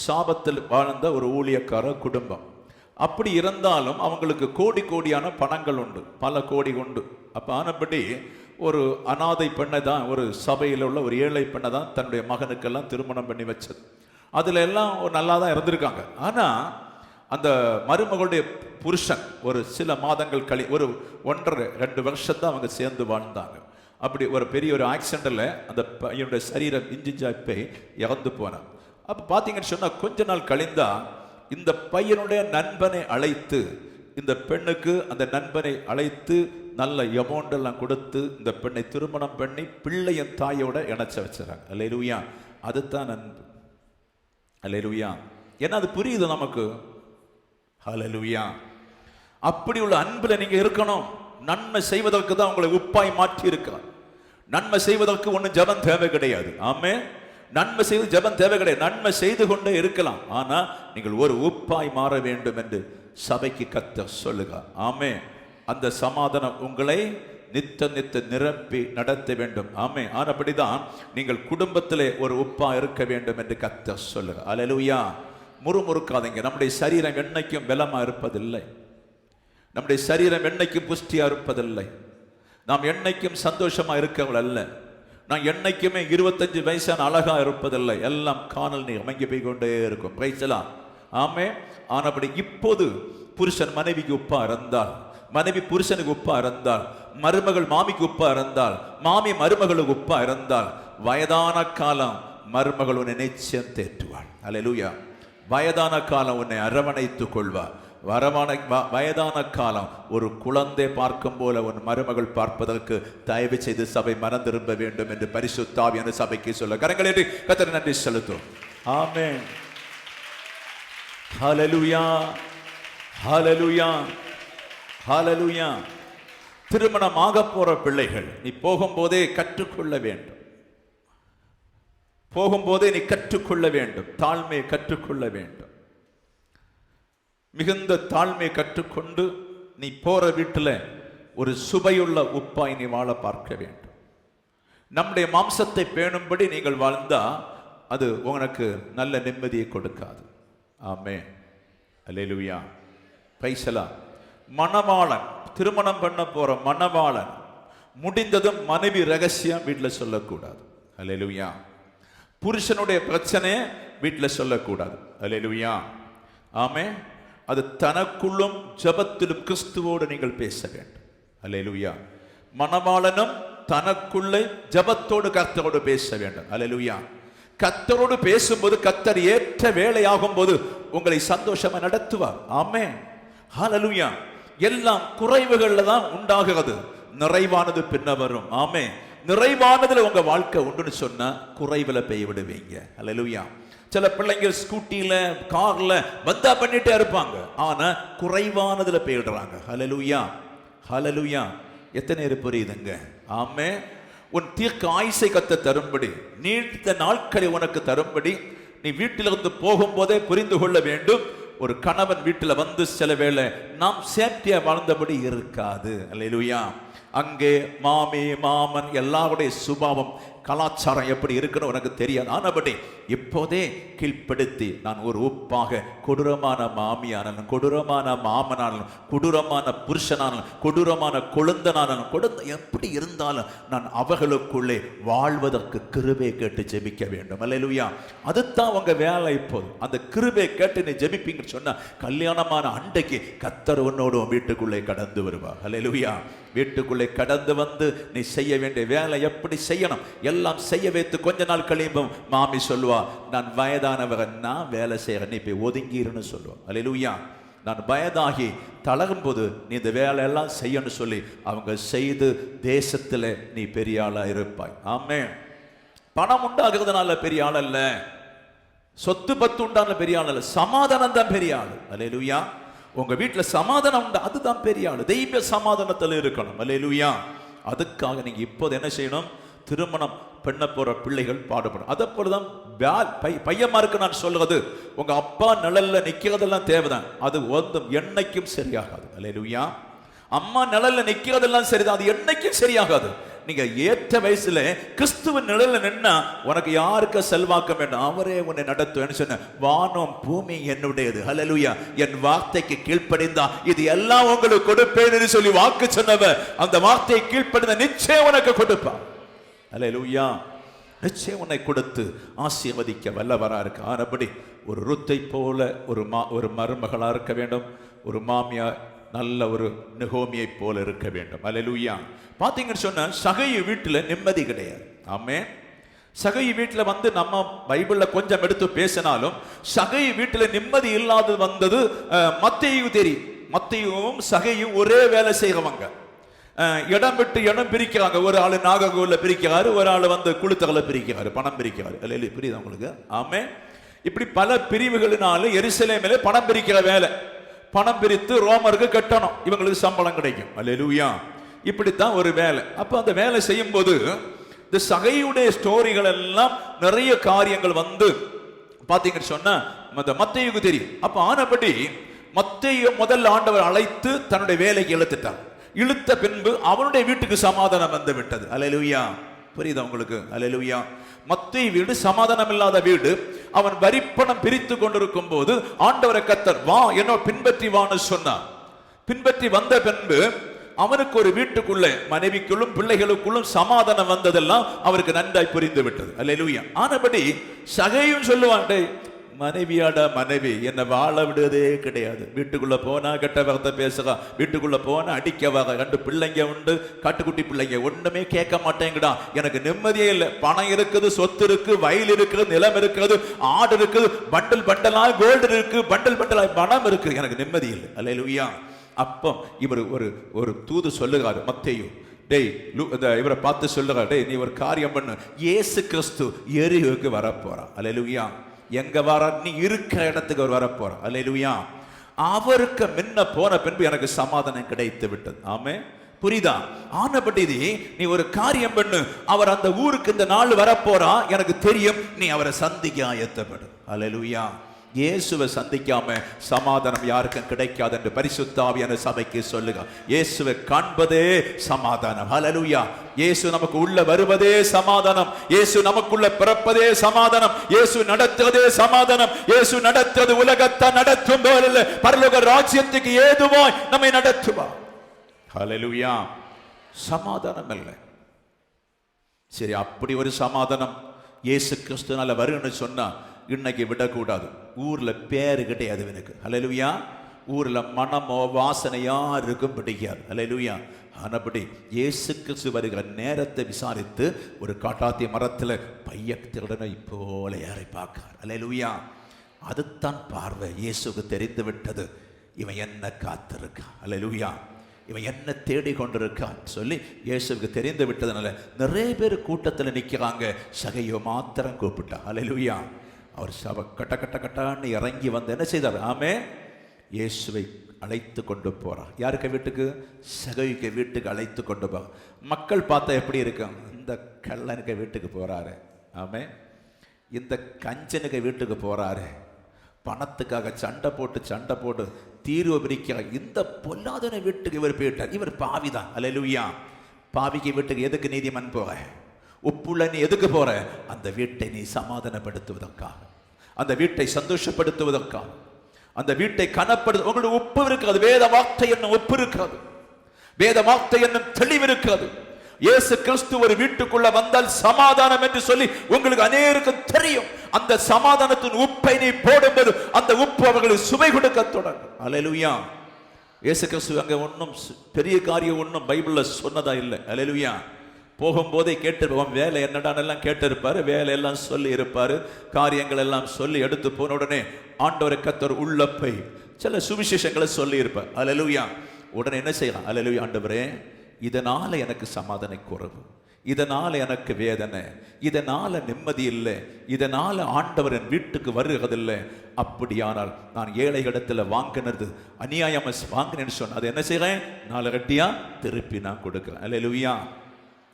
சாபத்தில் வாழ்ந்த ஒரு ஊழியக்கார குடும்பம். அப்படி இருந்தாலும் அவங்களுக்கு கோடி கோடியான பணங்கள் உண்டு, பல கோடி உண்டு. அப்போ ஆனபடி ஒரு அனாதை பெண்ணை தான், ஒரு சபையில் உள்ள ஒரு ஏழை பெண்ணை தான் தன்னுடைய மகனுக்கெல்லாம் திருமணம் பண்ணி வச்சது. அதில் எல்லாம் நல்லா தான் இருந்திருக்காங்க. ஆனால் அந்த மருமகளுடைய புருஷன் ஒரு சில மாதங்கள் ஒரு 1.5-2 வருஷம் அவங்க சேர்ந்து வாழ்ந்தாங்க. அப்படி ஒரு பெரிய ஒரு ஆக்சிடென்ட்ல அந்த பையனுடைய சரீரம் இஞ்சிஞ்சாய் போய் இறந்து போனான். அப்போ பார்த்தீங்கன்னு சொன்னால் கொஞ்ச நாள் கழிந்தா இந்த பையனுடைய நண்பனை அழைத்து, இந்த பெண்ணுக்கு அந்த நண்பனை அழைத்து நல்ல அமௌண்ட் எல்லாம் கொடுத்து இந்த பெண்ணை திருமணம் பண்ணி பிள்ளையின் தாயோட இணைச்ச வச்சுறாங்க. அல்லேலூயா. அதுதான் அன்பு. ஹல்லேலூயா. ஏன்னா அது புரியுது நமக்கு. ஹல்லேலூயா. அப்படி உள்ள அன்புல நீங்க இருக்கணும். நன்மை செய்வதற்கு தான் உங்களை உப்பாய் மாற்றி இருக்கிறார். நன்மை செய்வதற்கு ஒன்றும் ஜெபம் தேவை கிடையாது. ஆமென். நன்மை செய்து ஜெபம் தேவை கிடையாது. நன்மை செய்து கொண்டே இருக்கலாம். ஆனா நீங்கள் ஒரு உப்பாய் மாற வேண்டும் என்று சபைக்கு கர்த்தர் சொல்லுகிறார். ஆமென். அந்த சமாதானம் உங்களை நித்த நிரப்பி நடத்த வேண்டும். ஆமே. ஆனபடிதான் நீங்கள் குடும்பத்திலே ஒரு உப்பா இருக்க வேண்டும் என்று கர்த்தர் சொல்லுங்க. அல்லேலூயா. முறுமுறுக்காதீங்க. நம்முடைய சரீரம் என்னைக்கும் பலமா இருப்பதில்லை. நம்முடைய சரீரம் என்னைக்கும் புஷ்டியா இருப்பதில்லை. நாம் என்னைக்கும் சந்தோஷமா இருக்கவள் அல்ல. நான் என்னைக்குமே 25 வயசான அழகா இருப்பதில்லை. எல்லாம் காணல் நீர் அமைங்கி போய் கொண்டே இருக்கும். பிரைசலாம். ஆமே. ஆனபடி இப்போது புருஷன் மனைவிக்கு உப்பா இருந்தால், மனைவி புருஷனுக்கு உப்பா இருந்தால், மருமகள் மாமிக்கு உப்பா இருந்தால், மாமி மருமகளுக்கு உப்பா இருந்தால், வயதான காலம் மருமகள் உன்னை நிச்சயம் தேற்றுவாள். அல்லேலூயா. வயதான காலம் உன்னை அரவணைத்துக் கொள்வார். வயதான காலம் ஒரு குழந்தை பார்க்கும் போல உன் மருமகள் பார்ப்பதற்கு தயவு செய்து சபை மனம் திரும்ப வேண்டும் என்று பரிசுத்த ஆவியான சபைக்கு சொல்ல கரங்களேற்றி கர்த்தருக்கு நன்றி செலுத்தும். ஆமென். ஹல்லேலூயா. ஹல்லேலூயா. ஹல்லேலூயா. திருமணமாக போற பிள்ளைகள், நீ போகும்போதே கற்றுக்கொள்ள வேண்டும். போகும்போதே நீ கற்றுக்கொள்ள வேண்டும். தாழ்மையை கற்றுக்கொள்ள வேண்டும். மிகுந்த தாழ்மையை கற்றுக்கொண்டு நீ போற வீட்டில் ஒரு சுவையுள்ள உப்பாய் நீ வாழ பார்க்க வேண்டும். நம்முடைய மாம்சத்தை பேணும்படி நீங்கள் வாழ்ந்தா அது உனக்கு நல்ல நிம்மதியை கொடுக்காது. ஆமென். அல்லேலூயா. பிரைஸ். மணவாளன், திருமணம் பண்ண போற மணவாளன் முடிந்ததும் மனைவி ரகசியம் வீட்டில் சொல்லக்கூடாது. அல்லேலூயா. புருஷனுடைய பிரச்சனையை வீட்டில் சொல்லக்கூடாது. அல்லேலூயா. ஆமென். அது தனக்குள்ளும் ஜெபத்திலும் கிறிஸ்துவோடு நீங்கள் பேச வேண்டும். அல்லேலூயா. மணவாளனும் தனக்குள்ளே ஜெபத்தோடு கர்த்தரோடு பேச வேண்டும். அல்லேலூயா. கர்த்தரோடு பேசும்போது கர்த்தர் ஏற்ற வேளையாகும் போது உங்களை சந்தோஷமா நடத்துவார். ஆமென். ஹல்லேலூயா. எல்லாம் குறைவுகள்ல தான் உண்டாகிறது, நிறைவானது பின்ன வரும். ஆமென். நிறைவானதுல உங்க வாழ்க்கை உண்டுன்னு சொன்னா குறைவுல பெய் விடுவீங்க. அல்லேலூயா. சில பிள்ளைங்க ஸ்கூட்டில கார்ல வந்தா பண்ணிட்டே இருப்பாங்க, ஆனா குறைவானதுல போயிடுறாங்க. ஹல்லேலூயா. ஹல்லேலூயா. எத்தனை பேர் புரியுதுங்க? ஆமென். உன் தீர்க்க ஆயுசை கத்த தரும்படி, நீண்ட நாட்களை உனக்கு தரும்படி நீ வீட்டிலிருந்து போகும்போதே புரிந்து கொள்ள வேண்டும். ஒரு கணவன் வீட்டில் வந்து சில வேளை நாம் சேஃப்டியா வாழ்ந்தபடி இருக்காது. அல்லேலூயா. அங்கே மாமி மாமன் எல்லாருடைய சுபாவம் கலாச்சாரம் எப்படி இருக்குன்னு உனக்கு தெரியாது. ஆனபடி இப்போதே கீழ்ப்படுத்தி நான் ஒரு உப்பாக கொடூரமான மாமியானாலும், கொடூரமான மாமனானாலும், கொடூரமான புருஷனானாலும், கொடூரமான கொழுந்தனானாலும், எப்படி இருந்தாலும் நான் அவர்களுக்குள்ளே வாழ்வதற்கு கிருபை கேட்டு ஜெபிக்க வேண்டும். அல்லேலூயா. அதுதான் உங்க வேலை. இப்போது அந்த கிருபை கேட்டு நீ ஜெபிப்பீங்கன்னு சொன்னா கல்யாணமான அண்டைக்கு கர்த்தர் உன்னோடு வீட்டுக்குள்ளே கடந்து வருவார். அல்லேலூயா. வீட்டுக்குள்ளே கடந்து வந்து நீ செய்ய வேண்டிய வேலை எப்படி செய்யணும் எல்லாம் செய்ய வைத்து கொஞ்ச நாள் கழியும் மாமி சொல்லுவா, நான் வயதானவர், நான் வேலை செய்யறேன், நீ போய் ஒதுங்கிருன்னு சொல்லுவான். அல்லேலூயா. நான் வயதாகி தளரும் போது நீ இந்த வேலையெல்லாம் செய்யணும்னு சொல்லி அவங்க செய்து தேசத்துல நீ பெரிய ஆளா இருப்பாய். ஆமென். பணம் உண்டாகிறதுனால பெரிய ஆள் அல்ல, சொத்து பத்து உண்டான பெரிய ஆள் அல்ல, சமாதானம் தான் பெரிய ஆள். அல்லேலூயா. உங்க வீட்டுல சமாதானம் உண்டு, அதுதான் பெரிய ஆளு. தெய்வ சமாதானத்தில் இருக்கணும். அல்லேலூயா. அதுக்காக நீங்க இப்போது என்ன செய்யணும்? திருமணம் பண்ண போற பிள்ளைகள் பாடுபடும். அதை போலதான் பையன்மாருக்கு நான் சொல்றது, உங்க அப்பா நிழல்ல நிக்கிறதெல்லாம் தேவைதான், அது ஒன்றும் என்னைக்கும் சரியாகாது. அல்லேலூயா. அம்மா நிழல்ல நிக்கிறதெல்லாம் சரிதான், அது என்னைக்கும் சரியாகாது. நீங்க ஏற்ற வயசுல கிறிஸ்துவின் நிழல்ல நின்னா உனக்கு யாருக்கு செல்வாக்கம் வேண்டும், அவரே உன்னை நடத்துவேன்னு சொன்ன. வானம் பூமி என்னுடையது. ஹல்லேலூயா. என் வார்த்தைக்கு கீழ்ப்படிந்தா இது எல்லாம் உங்களுக்கு கொடுப்பேன்னு சொல்லி வாக்கு சொன்னவ அந்த வார்த்தையை கீழ்ப்படிந்த நிச்சயம் உனக்கு கொடுப்பான். ஹல்லேலூயா. நிச்சயம் உன்னை கொடுத்து ஆசீர்வதிக்க வல்லவரா இருக்கு. ஆனபடி ஒரு ருத்தை போல ஒரு மருமகளா இருக்க வேண்டும். ஒரு மாமியார் நல்ல ஒரு நகோமியை போல இருக்க வேண்டும். அல்லேலூயா. பாத்தீங்கன்னு சொன்னா சகையு வீட்டுல நிம்மதி கிடையாது. ஆமென். சகையு வீட்டுல வந்து நம்ம பைபிள்ல கொஞ்சம் எடுத்து பேசினாலும் சகையு வீட்டுல நிம்மதி இல்லாது வந்தது மத்தேயு தெரியும். மத்தேயுவும் சகையும் ஒரே வேலை செய்யறவங்க. இடம் விட்டு இடம் பிரிக்கிறாங்க. ஒரு ஆளு நாகர்கோவில்ல பிரிக்கிறாரு, ஒரு ஆளு வந்து குளுத்தகல பிரிக்கிறாரு, பணம் பிரிக்கிறாரு. அல்ல புரியுது உங்களுக்கு? ஆமே. இப்படி பல பிரிவுகளினால எருசலேமிலே பணம் பிரிக்கிற வேலை. பணம் பிரித்து ரோமருக்கு கட்டணும், இவங்களுக்கு சம்பளம் கிடைக்கும். அல்லேலூயா. இப்படித்தான் ஒரு வேலை. அப்ப அந்த வேலை செய்யும் போது இந்த சகையுடைய ஸ்டோரிகள் எல்லாம் நிறைய காரியங்கள் வந்து பாத்தீங்கன்னு சொன்னா மத்தேயுக்கு தெரியும். அப்ப ஆனபடி மத்தேயு முதல் ஆண்டவர் அழைத்து தன்னுடைய வேலைக்கு இழுத்துட்டார். இழுத்த பின்பு அவனுடைய வீட்டுக்கு சமாதானம் வந்து விட்டது. அல்லேலூயா. புரியுதா உங்களுக்கு? அல்லேலூயா. மத்தேயு வீடு சமாதானம் இல்லாத வீடு. அவன் வரிப்பணம் பிரித்து கொண்டிருக்கும் போது ஆண்டவரை கர்த்தர் வா என்னோட பின்பற்றி வான்னு சொன்னார். பின்பற்றி வந்த பின்பு அவனுக்கு ஒரு வீட்டுக்குள்ள மனைவிக்குள்ளும் பிள்ளைகளுக்குள்ளும் சமாதானம் வந்ததெல்லாம் அவருக்கு நன்றாய் புரிந்து விட்டது. அல்லேலூயா. ஆனபடி சகையும் சொல்லுவான், மனைவியாட மனைவி என்னை வாழ விடுவதே கிடையாது. வீட்டுக்குள்ள போனா கெட்ட வார்த்தை பேசுறா, வீட்டுக்குள்ள போனா அடிக்க வர, 2 பிள்ளைங்க உண்டு, காட்டுக்குட்டி பிள்ளைங்க, ஒண்ணுமே கேட்க மாட்டேங்கடா, எனக்கு நிம்மதியே இல்லை. பணம் இருக்குது, சொத்து இருக்கு, வயல் இருக்குது, நிலம் இருக்கிறது, ஆடு இருக்குது, பண்டல் பண்டலா கோல்டு இருக்கு, பண்டல் பண்டலா பணம் இருக்கு, எனக்கு நிம்மதி இல்லை. அல்லேலூயா. அப்போ இவர் ஒரு தூது சொல்லுகிறாரு மத்தேயு. டேய் இவரை பார்த்து சொல்லுகிறார், டேய் நீ ஒரு காரியம் பண்ணு, இயேசு கிறிஸ்து எரிகோவுக்கு வரப்போறா. அல்லேலூயா. எங்க வர? நீ இருக்கிற இடத்துக்கு அவர் வரப்போற. அல்லேலூயா. அவருக்கு முன்ன போன பின்பு எனக்கு சமாதானம் கிடைத்து விட்டது. ஆமே. புரியுதா? ஆனபடி நீ ஒரு காரியம் பண்ணு, அவர் அந்த ஊருக்கு இந்த நாள் வரப்போறா, எனக்கு தெரியும், நீ அவரை சந்திக்க ஆயத்தப்படு. அல்லேலூயா. இயேசுவை சந்திக்காம சமாதானம் யாருக்கும் கிடைக்காது என்று பரிசுத்த ஆவியான சபைக்கு சொல்லுங்க. இயேசுவை காண்பதே சமாதானம். ஹல்லேலூயா. இயேசு நமக்கு உள்ள வருவதே சமாதானம். இயேசு நமக்குள்ள பிறப்பதே சமாதானம். இயேசு நடத்துவதே சமாதானம். இயேசு நடத்துவது உலகத்தை நடத்தும் போல பரலோக ராஜ்யத்துக்கு ஏதுவாய் நம்மை நடத்துவார். ஹல்லேலூயா. சமாதானம் இல்லை. சரி, அப்படி ஒரு சமாதானம் இயேசு கிறிஸ்துனால வரும்னு சொன்னா இன்னைக்கு விடக்கூடாது. ஊர்ல பேரு கிடையாது எனக்கு. ஹல்லேலூயா. ஊர்ல மனமோ வாசனை யாருக்கும் பிடிக்காது. ஹல்லேலூயா. ஆனபடி இயேசு கிறிஸ்து வருகிற நேரத்தை விசாரித்து ஒரு காட்டாத்திய மரத்துல பையத்தினுடனே போல யாரை பார்க்கிறார். ஹல்லேலூயா. அதுதான் பார்வை. இயேசுக்கு தெரிந்து விட்டது, இவன் என்ன காத்திருக்கான். ஹல்லேலூயா. இவன் என்ன தேடி கொண்டிருக்கான் சொல்லி இயேசுக்கு தெரிந்து விட்டதுனால நிறைய பேர் கூட்டத்தில் நிற்கிறாங்க. சகையோ மாத்திரம் கூப்பிட்டா. ஹல்லேலூயா. அவர் சபை கட்ட கட்ட கட்டான்னு இறங்கி வந்து என்ன செய்தார்? ஆமே. இயேசுவை அழைத்து கொண்டு போறார். யாருக்கு வீட்டுக்கு? சகையுக்கு வீட்டுக்கு அழைத்து கொண்டு போ. மக்கள் பார்த்தா எப்படி இருக்கும்? இந்த கள்ளனுக்கு வீட்டுக்கு போறாரு. ஆமே. இந்த கஞ்சனுக்கு வீட்டுக்கு போறாரு. பணத்துக்காக சண்டை போட்டு தீர்வு பிரிக்க இந்த பொல்லாதன வீட்டுக்கு இவர் போயிட்டார். இவர் பாவிதான். அல்லேலூயா. பாவிக்கு வீட்டுக்கு எதுக்கு நீதிமன் போக? உப்புள்ள நீ எதுக்கு போற? அந்த வீட்டை நீ சமாதானப்படுத்துவதற்காக, அந்த வீட்டை சந்தோஷப்படுத்துவதற்காக, அந்த வீட்டை கனப்படுத்த. உங்களுடைய உப்பு இருக்கிறது. வேத வார்த்தை என்னும் உப்பு இருக்கிறது. வேத வார்த்தை என்னும் தெளிவு இருக்கிறது. இயேசு கிறிஸ்து ஒரு வீட்டுக்குள்ள வந்தால் சமாதானம் என்று சொல்லி உங்களுக்கு அநேருக்கும் தெரியும். அந்த சமாதானத்தின் உப்பை நீ போடும்போது அந்த உப்பு அவர்களுக்கு சுவை கொடுக்க தொடங்கும். அல்லேலூயா. இயேசு கிறிஸ்து அங்க ஒன்றும் பெரிய காரியம் ஒன்றும் பைபிள்ல சொன்னதா இல்லை. அல்லேலூயா. போகும்போதே கேட்டிருப்போம். வேலை என்னடானெல்லாம் கேட்டிருப்பாரு, வேலையெல்லாம் சொல்லி இருப்பாரு, காரியங்கள் எல்லாம் சொல்லி எடுத்து போன உடனே ஆண்டவரை கர்த்தர் உள்ளப்பை சில சுவிசேஷங்களை சொல்லி இருப்பார். அல்லேலூயா. உடனே என்ன செய்யலாம்? அல்லேலூயா. ஆண்டவரே, இதனால எனக்கு சமாதான குறைவு, இதனால எனக்கு வேதனை, இதனால நிம்மதி இல்லை, இதனால ஆண்டவர் என் வீட்டுக்கு வருகிறதில்லை. அப்படியானால் நான் ஏழைகளிடத்தில் வாங்கினது அநியாயம் வாங்கினேன்னு சொன்ன அதை என்ன செய்கிறேன்? 4 கட்டியா திருப்பி நான் கொடுக்குறேன். அல்லேலூயா.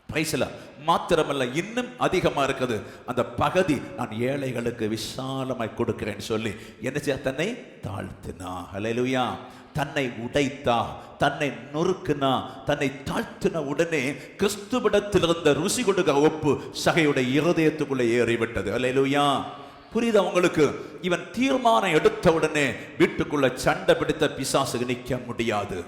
பிரைஸ்ல மாத்திரமல்ல, இன்னும் அதிகமா இருக்குது அந்த பகுதி, நான் ஏழைகளுக்கு விசாலமாய் கொடுக்கிறேன்னு சொல்லி என்ன செய்ய? தன்னை தாழ்த்தினா. அல்லேலூயா. தன்னை உடைத்தா, தன்னை நொறுக்குனா, தன்னை தாழ்த்தின உடனே கிறிஸ்துவிடத்தில் இருந்த ருசி கொடுக்க ஒப்பு சகையுடைய இருதயத்துக்குள்ளே ஏறிவிட்டது. அல்லேலூயா. புரியுதா உங்களுக்கு? இவன் தீர்மானம் எடுத்த உடனே வீட்டுக்குள்ள சண்டை பிடித்த பிசாசுக்கு நிற்க முடியாது,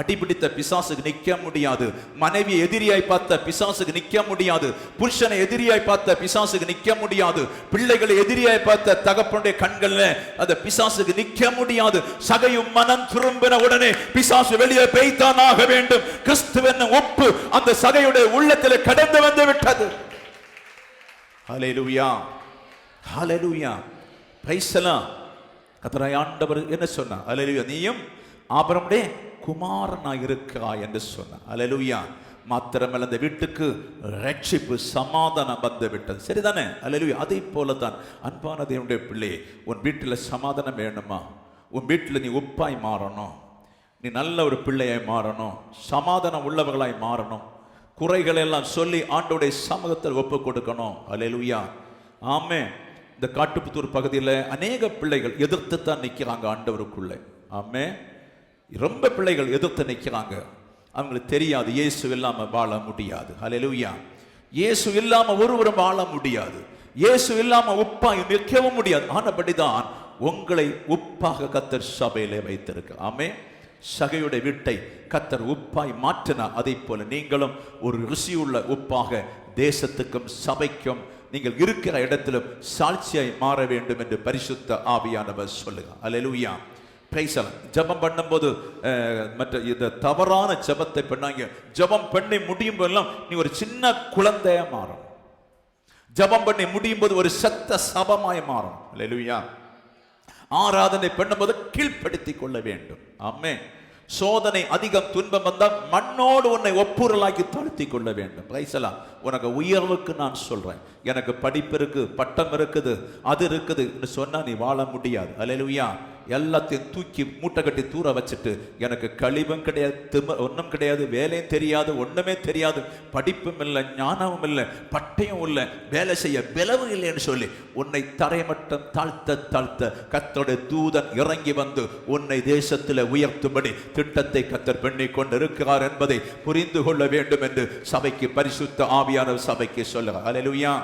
அடிபிடித்த பிசாசுக்கு நிற்க முடியாது, மனைவி எதிரியாய் பார்த்த பிசாசுக்கு நிற்க முடியாது, புருஷனை எதிரியாய் பார்த்த பிசாசுக்கு நிற்க முடியாது, பிள்ளைகளை எதிரியாய் பார்த்த தகப்பனுடைய கண்கள்ல அந்த பிசாசுக்கு நிற்க முடியாது. சகையும் மனம் திரும்பின உடனே பிசாசு வெளியே பெய்தான் ஆக வேண்டும். கிறிஸ்துவின் ஒப்பு அந்த சகையுடைய உள்ளத்தில் கடந்து வந்து விட்டது. Hallelujah. Hallelujah. Praise the lord. கர்த்தராகிய ஆண்டவர் என்ன சொன்னார்? ஹல்லேலூயா. நீயும் ஆபிரகாமுடைய குமாரனாய் இருக்கிறாய் என்று சொன்னார். அல்லேலூயா. மாத்திரமல்ல, அந்த வீட்டுக்கு ரட்சிப்பு, சமாதானம் வந்து விட்டது. சரிதானே? அல்லேலூயா. அதே போல தான் அன்பான தேவனுடைய பிள்ளையே, உன் வீட்டில் சமாதானம் வேணுமா? உன் வீட்டில் நீ உப்பாய் மாறணும், நீ நல்ல ஒரு பிள்ளையாய் மாறணும், சமாதானம் உள்ளவர்களாய் மாறணும், குறைகளை எல்லாம் சொல்லி ஆண்டவருடைய சமூகத்தில் ஒப்பு கொடுக்கணும். அல்லேலூயா. ஆமென். இந்த காட்டுப்புத்தூர் பகுதியில் அநேக பிள்ளைகள் எதிர்த்து தான் நிற்கிறாங்க ஆண்டவருக்குள்ளே. ஆமென். ரொம்ப பிள்ளைகள் எதிர்த்து நிற்கிறாங்க. அவங்களுக்கு தெரியாது இயேசு இல்லாம வாழ முடியாது. அல்லேலூயா. இயேசு இல்லாம ஒருவரும் வாழ முடியாது. இயேசு இல்லாம உப்பாய் நிற்கவும் முடியாது. ஆனபடிதான் உங்களை உப்பாக கர்த்தர் சபையிலே வைத்திருக்க. ஆமென். சகையுடைய வீட்டை கர்த்தர் உப்பாய் மாற்றினார். அதே போல நீங்களும் ஒரு ருசியுள்ள உப்பாக தேசத்துக்கும் சபைக்கும் நீங்கள் இருக்கிற இடத்திலும் சாட்சியாய் மாற வேண்டும் என்று பரிசுத்த ஆவியானவர் சொல்லுங்க. அல்லேலூயா. ஜபம் பண்ணும்போது மற்ற இந்த தவறான ஜபத்தை பண்ணாங்க. ஜபம் பண்ணி முடியும் போதெல்லாம் நீ ஒரு சின்ன குழந்தைய மாறும். ஜபம் பண்ணி முடியும் போது ஒரு சத்த சபமாய் மாறும். அல்லேலூயா. ஆராதனை பண்ணும்போது கீழ்ப்படுத்திக் கொள்ள வேண்டும். ஆமென். சோதனை அதிகம், துன்பம் வந்தால் மண்ணோடு உன்னை ஒப்புரலாக்கி தாழ்த்தி கொள்ள வேண்டும். பிரைசலாம். உனக்கு உயர்வுக்கு நான் சொல்றேன். எனக்கு படிப்பு இருக்கு, பட்டம் இருக்குது, அது இருக்குது சொன்னா நீ வாழ முடியாது. அல்லேலூயா. எல்லாத்தையும் தூக்கி மூட்டை கட்டி தூர வச்சுட்டு எனக்கு கழிவும் கிடையாது, ஒன்றும் கிடையாது, வேலையும் தெரியாது, ஒண்ணுமே தெரியாது, படிப்பும் இல்லை, ஞானமும் இல்லை, பட்டையும் இல்லை, வேலை செய்ய விளவு இல்லைன்னு சொல்லி உன்னை தரைமட்டம் தாழ்த்த தாழ்த்த கர்த்தருடைய தூதன் இறங்கி வந்து உன்னை தேசத்தில் உயர்த்தும்படி திட்டத்தை கர்த்தர் பண்ணி கொண்டிருக்கிறார் என்பதை புரிந்து கொள்ள வேண்டும் என்று சபைக்கு, பரிசுத்த ஆவியான சபைக்கு சொல்லுகிறார். அல்லேலூயா.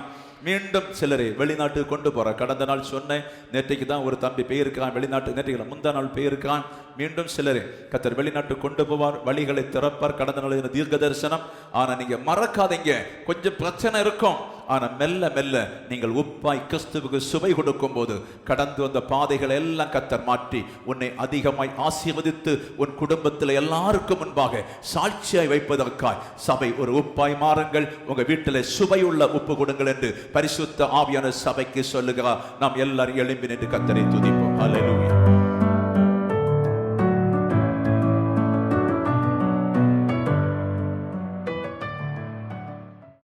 மீண்டும் சிலரை வெளிநாட்டுக்கு கொண்டு போற. கடந்த நாள் சொன்னேன், நேற்றைக்கு தான் ஒரு தம்பி போயிருக்கான் வெளிநாட்டு, நேற்றைக்கு முந்தா நாள் போயிருக்கான். மீண்டும் சிலரை கர்த்தர் வெளிநாட்டுக்கு கொண்டு போவார், வழிகளை திறப்பார். கடந்த நாள் தீர்க்க தரிசனம். ஆனா நீங்க மறக்காதீங்க, கொஞ்சம் பிரச்சனை இருக்கும். ஆனா மெல்ல மெல்ல நீங்கள் உப்பாய் கிறிஸ்துவுக்கு சுவை கொடுக்கும் போது கடந்து வந்த பாதைகள் எல்லாம் கர்த்தர் மாற்றி உன்னை அதிகமாய் ஆசீர்வதித்து உன் குடும்பத்தில் எல்லாருக்கும் முன்பாக சாட்சியாய் வைப்பதற்காய் சபை ஒரு உப்பாய் மாறுங்கள், உங்க வீட்டில் சுவையுள்ள உப்பு கொடுங்கள் என்று பரிசுத்த ஆவியான சபைக்கு சொல்லுகிறார். நாம் எல்லாரும் எழும்பி நின்று கர்த்தரை துதிப்போம். அல்லேலூயா.